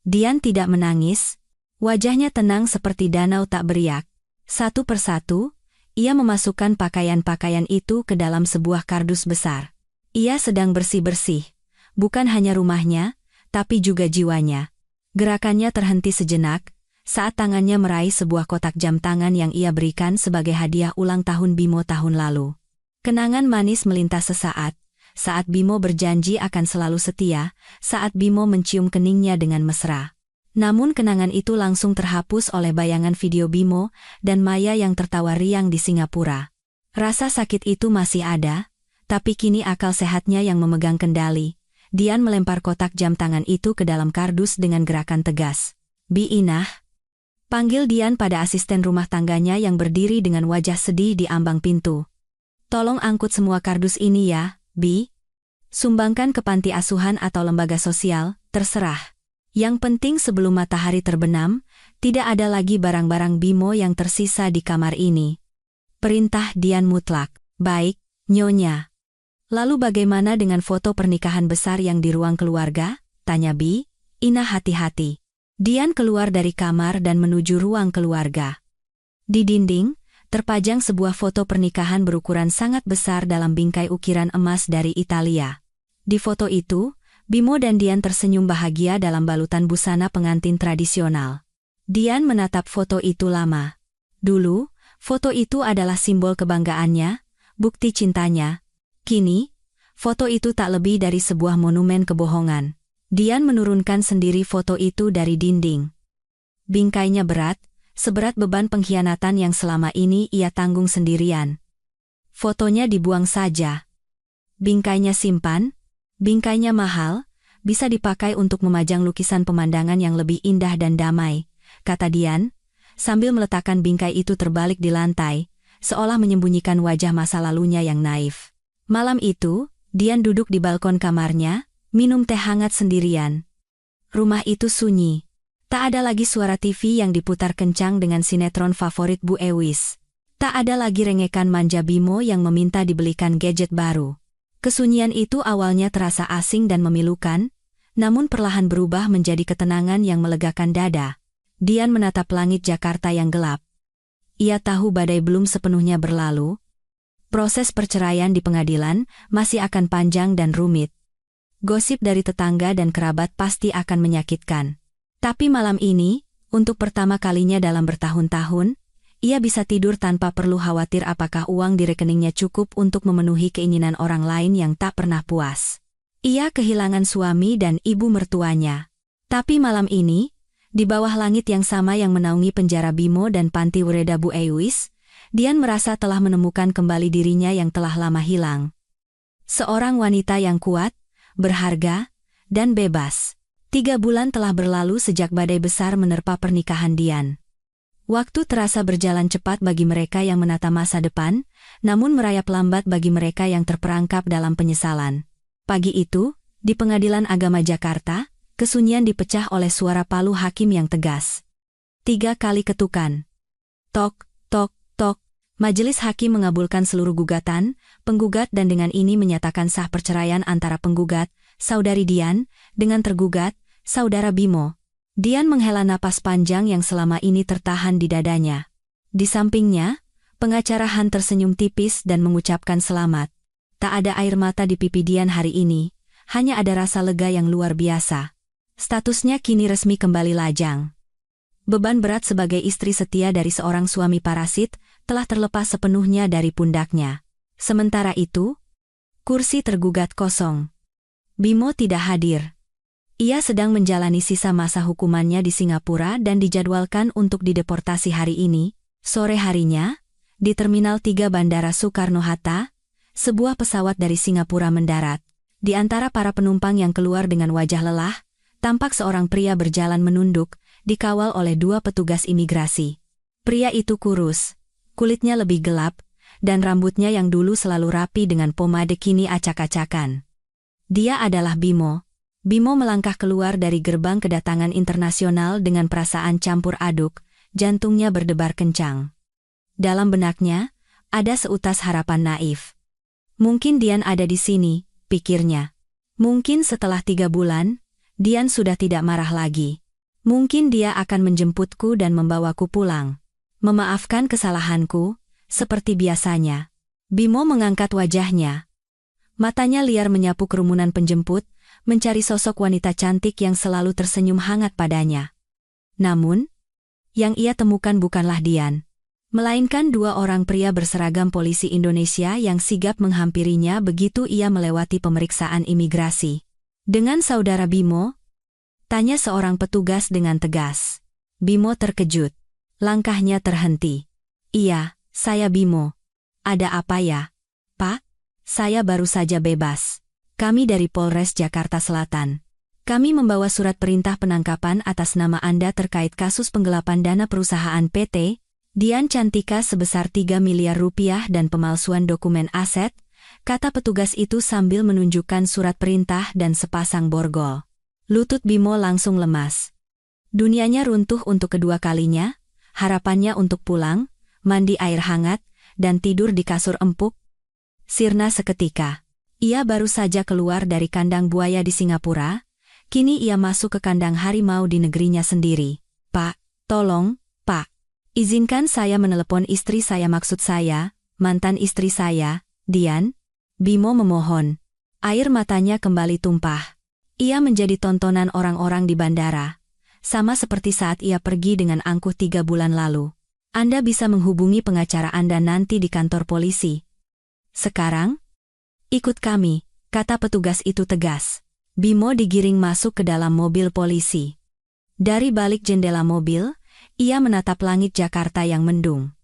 Dian tidak menangis, Wajahnya tenang seperti danau tak beriak. Satu persatu, ia memasukkan pakaian-pakaian itu ke dalam sebuah kardus besar. Ia sedang bersih-bersih, bukan hanya rumahnya, tapi juga jiwanya. Gerakannya terhenti sejenak, saat tangannya meraih sebuah kotak jam tangan yang ia berikan sebagai hadiah ulang tahun Bimo tahun lalu. Kenangan manis melintas sesaat, saat Bimo berjanji akan selalu setia, saat Bimo mencium keningnya dengan mesra. Namun kenangan itu langsung terhapus oleh bayangan video Bimo dan Maya yang tertawa riang di Singapura. Rasa sakit itu masih ada, tapi kini akal sehatnya yang memegang kendali. Dian melempar kotak jam tangan itu ke dalam kardus dengan gerakan tegas. "Bi Inah," panggil Dian pada asisten rumah tangganya yang berdiri dengan wajah sedih di ambang pintu. "Tolong angkut semua kardus ini ya, Bi. Sumbangkan ke panti asuhan atau lembaga sosial, terserah. Yang penting sebelum matahari terbenam, tidak ada lagi barang-barang Bimo yang tersisa di kamar ini." Perintah Dian mutlak. "Baik, Nyonya." "Lalu bagaimana dengan foto pernikahan besar yang di ruang keluarga?" tanya Bi. Inah hati-hati. Dian keluar dari kamar dan menuju ruang keluarga. Di dinding, terpajang sebuah foto pernikahan berukuran sangat besar dalam bingkai ukiran emas dari Italia. Di foto itu, Bimo dan Dian tersenyum bahagia dalam balutan busana pengantin tradisional. Dian menatap foto itu lama. Dulu, foto itu adalah simbol kebanggaannya, bukti cintanya. Kini, foto itu tak lebih dari sebuah monumen kebohongan. Dian menurunkan sendiri foto itu dari dinding. Bingkainya berat, seberat beban pengkhianatan yang selama ini ia tanggung sendirian. Fotonya dibuang saja. Bingkainya simpan. Bingkainya mahal, bisa dipakai untuk memajang lukisan pemandangan yang lebih indah dan damai, kata Dian, sambil meletakkan bingkai itu terbalik di lantai, seolah menyembunyikan wajah masa lalunya yang naif. Malam itu, Dian duduk di balkon kamarnya, minum teh hangat sendirian. Rumah itu sunyi. Tak ada lagi suara TV yang diputar kencang dengan sinetron favorit Bu Ewis. Tak ada lagi rengekan manja Bimo yang meminta dibelikan gadget baru. Kesunyian itu awalnya terasa asing dan memilukan, namun perlahan berubah menjadi ketenangan yang melegakan dada. Dian menatap langit Jakarta yang gelap. Ia tahu badai belum sepenuhnya berlalu. Proses perceraian di pengadilan masih akan panjang dan rumit. Gosip dari tetangga dan kerabat pasti akan menyakitkan. Tapi malam ini, untuk pertama kalinya dalam bertahun-tahun, ia bisa tidur tanpa perlu khawatir apakah uang di rekeningnya cukup untuk memenuhi keinginan orang lain yang tak pernah puas. Ia kehilangan suami dan ibu mertuanya. Tapi malam ini, di bawah langit yang sama yang menaungi penjara Bimo dan panti Wereda Bu Ewis, Dian merasa telah menemukan kembali dirinya yang telah lama hilang. Seorang wanita yang kuat, berharga, dan bebas. 3 bulan telah berlalu sejak badai besar menerpa pernikahan Dian. Waktu terasa berjalan cepat bagi mereka yang menata masa depan, namun merayap lambat bagi mereka yang terperangkap dalam penyesalan. Pagi itu, di Pengadilan Agama Jakarta, kesunyian dipecah oleh suara palu hakim yang tegas. 3 kali ketukan. Tok, tok, tok. Majelis hakim mengabulkan seluruh gugatan, penggugat dan dengan ini menyatakan sah perceraian antara penggugat, Saudari Dian, dengan tergugat, Saudara Bimo. Dian menghela napas panjang yang selama ini tertahan di dadanya. Di sampingnya, pengacara Han tersenyum tipis dan mengucapkan selamat. Tak ada air mata di pipi Dian hari ini, hanya ada rasa lega yang luar biasa. Statusnya kini resmi kembali lajang. Beban berat sebagai istri setia dari seorang suami parasit telah terlepas sepenuhnya dari pundaknya. Sementara itu, kursi tergugat kosong. Bimo tidak hadir. Ia sedang menjalani sisa masa hukumannya di Singapura dan dijadwalkan untuk dideportasi hari ini. Sore harinya, di Terminal 3 Bandara Soekarno-Hatta, sebuah pesawat dari Singapura mendarat. Di antara para penumpang yang keluar dengan wajah lelah, tampak seorang pria berjalan menunduk, dikawal oleh 2 petugas imigrasi. Pria itu kurus, kulitnya lebih gelap, dan rambutnya yang dulu selalu rapi dengan pomade kini acak-acakan. Dia adalah Bimo. Bimo melangkah keluar dari gerbang kedatangan internasional dengan perasaan campur aduk, jantungnya berdebar kencang. Dalam benaknya, ada seutas harapan naif. Mungkin Dian ada di sini, pikirnya. Mungkin setelah 3 bulan, Dian sudah tidak marah lagi. Mungkin dia akan menjemputku dan membawaku pulang. Memaafkan kesalahanku, seperti biasanya. Bimo mengangkat wajahnya. Matanya liar menyapu kerumunan penjemput, mencari sosok wanita cantik yang selalu tersenyum hangat padanya. Namun, yang ia temukan bukanlah Dian, melainkan dua orang pria berseragam polisi Indonesia yang sigap menghampirinya begitu ia melewati pemeriksaan imigrasi. "Dengan saudara Bimo?" tanya seorang petugas dengan tegas. Bimo terkejut. Langkahnya terhenti. "Iya, saya Bimo. Ada apa ya, Pak?" "Saya baru saja bebas. Kami dari Polres Jakarta Selatan. Kami membawa surat perintah penangkapan atas nama Anda terkait kasus penggelapan dana perusahaan PT Dian Cantika sebesar 3 miliar rupiah dan pemalsuan dokumen aset," kata petugas itu sambil menunjukkan surat perintah dan sepasang borgol. Lutut Bimo langsung lemas. Dunianya runtuh untuk kedua kalinya, harapannya untuk pulang, mandi air hangat, dan tidur di kasur empuk sirna seketika. Ia baru saja keluar dari kandang buaya di Singapura, kini ia masuk ke kandang harimau di negerinya sendiri. "Pak, tolong, Pak. Izinkan saya menelepon istri saya, maksud saya, mantan istri saya, Dian." Bimo memohon. Air matanya kembali tumpah. Ia menjadi tontonan orang-orang di bandara. Sama seperti saat ia pergi dengan angkuh 3 bulan lalu. "Anda bisa menghubungi pengacara Anda nanti di kantor polisi. Sekarang, ikut kami," kata petugas itu tegas. Bimo digiring masuk ke dalam mobil polisi. Dari balik jendela mobil, ia menatap langit Jakarta yang mendung.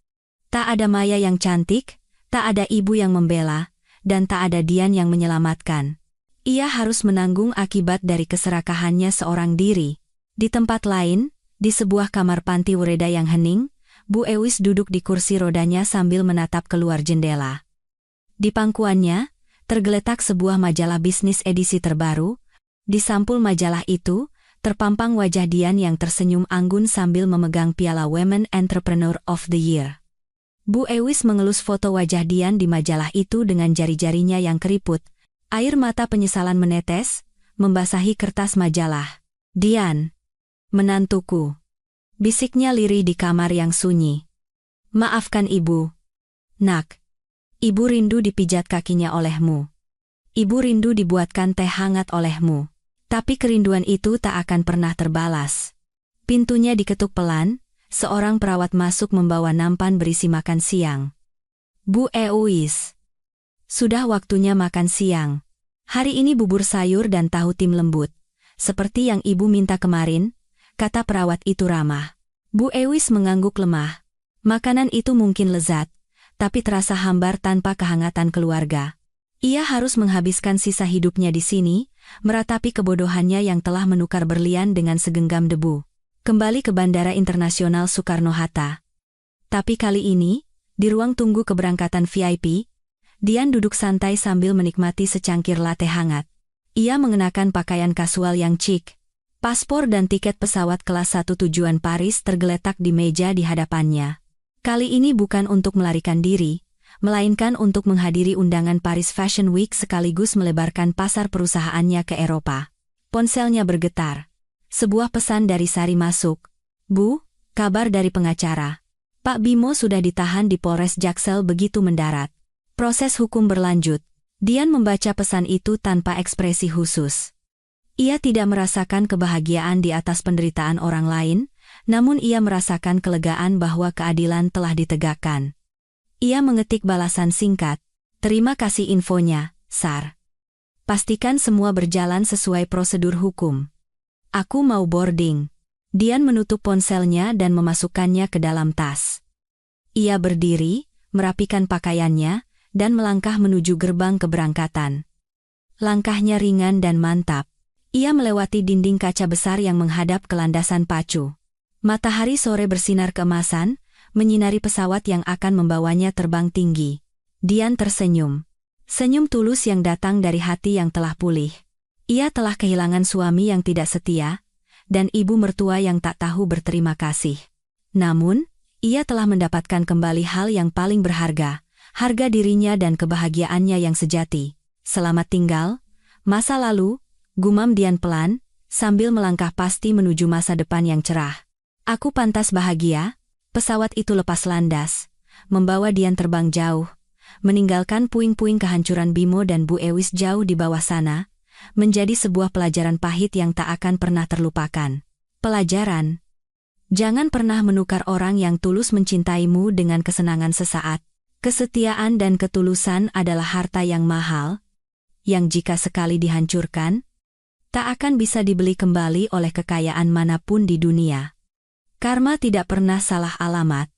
Tak ada Maya yang cantik, tak ada ibu yang membela, dan tak ada Dian yang menyelamatkan. Ia harus menanggung akibat dari keserakahannya seorang diri. Di tempat lain, di sebuah kamar panti Wereda yang hening, Bu Ewis duduk di kursi rodanya sambil menatap keluar jendela. Di pangkuannya, tergeletak sebuah majalah bisnis edisi terbaru. Di sampul majalah itu, terpampang wajah Dian yang tersenyum anggun sambil memegang piala Women Entrepreneur of the Year. Bu Ewis mengelus foto wajah Dian di majalah itu dengan jari-jarinya yang keriput. Air mata penyesalan menetes, membasahi kertas majalah. "Dian, menantuku," bisiknya lirih di kamar yang sunyi. "Maafkan ibu. Nak, ibu rindu dipijat kakinya olehmu. Ibu rindu dibuatkan teh hangat olehmu. Tapi kerinduan itu tak akan pernah terbalas." Pintunya diketuk pelan, seorang perawat masuk membawa nampan berisi makan siang. "Bu Ewis, sudah waktunya makan siang. Hari ini bubur sayur dan tahu tim lembut, seperti yang ibu minta kemarin," kata perawat itu ramah. Bu Ewis mengangguk lemah. Makanan itu mungkin lezat, tapi terasa hambar tanpa kehangatan keluarga. Ia harus menghabiskan sisa hidupnya di sini, meratapi kebodohannya yang telah menukar berlian dengan segenggam debu. Kembali ke Bandara Internasional Soekarno-Hatta. Tapi kali ini, di ruang tunggu keberangkatan VIP, Dian duduk santai sambil menikmati secangkir latte hangat. Ia mengenakan pakaian kasual yang chic. Paspor dan tiket pesawat kelas 1 tujuan Paris tergeletak di meja di hadapannya. Kali ini bukan untuk melarikan diri, melainkan untuk menghadiri undangan Paris Fashion Week sekaligus melebarkan pasar perusahaannya ke Eropa. Ponselnya bergetar. Sebuah pesan dari Sari masuk. "Bu, kabar dari pengacara. Pak Bimo sudah ditahan di Polres Jaksel begitu mendarat. Proses hukum berlanjut." Dian membaca pesan itu tanpa ekspresi khusus. Ia tidak merasakan kebahagiaan di atas penderitaan orang lain, namun ia merasakan kelegaan bahwa keadilan telah ditegakkan. Ia mengetik balasan singkat, "Terima kasih infonya, Sar. Pastikan semua berjalan sesuai prosedur hukum. Aku mau boarding." Dian menutup ponselnya dan memasukkannya ke dalam tas. Ia berdiri, merapikan pakaiannya, dan melangkah menuju gerbang keberangkatan. Langkahnya ringan dan mantap. Ia melewati dinding kaca besar yang menghadap ke landasan pacu. Matahari sore bersinar keemasan, menyinari pesawat yang akan membawanya terbang tinggi. Dian tersenyum. Senyum tulus yang datang dari hati yang telah pulih. Ia telah kehilangan suami yang tidak setia, dan ibu mertua yang tak tahu berterima kasih. Namun, ia telah mendapatkan kembali hal yang paling berharga, harga dirinya dan kebahagiaannya yang sejati. "Selamat tinggal, masa lalu," gumam Dian pelan, sambil melangkah pasti menuju masa depan yang cerah. Aku pantas bahagia. Pesawat itu lepas landas, membawa Dian terbang jauh, meninggalkan puing-puing kehancuran Bimo dan Bu Ewis jauh di bawah sana, menjadi sebuah pelajaran pahit yang tak akan pernah terlupakan. Pelajaran: jangan pernah menukar orang yang tulus mencintaimu dengan kesenangan sesaat. Kesetiaan dan ketulusan adalah harta yang mahal, yang jika sekali dihancurkan, tak akan bisa dibeli kembali oleh kekayaan manapun di dunia. Karma tidak pernah salah alamat.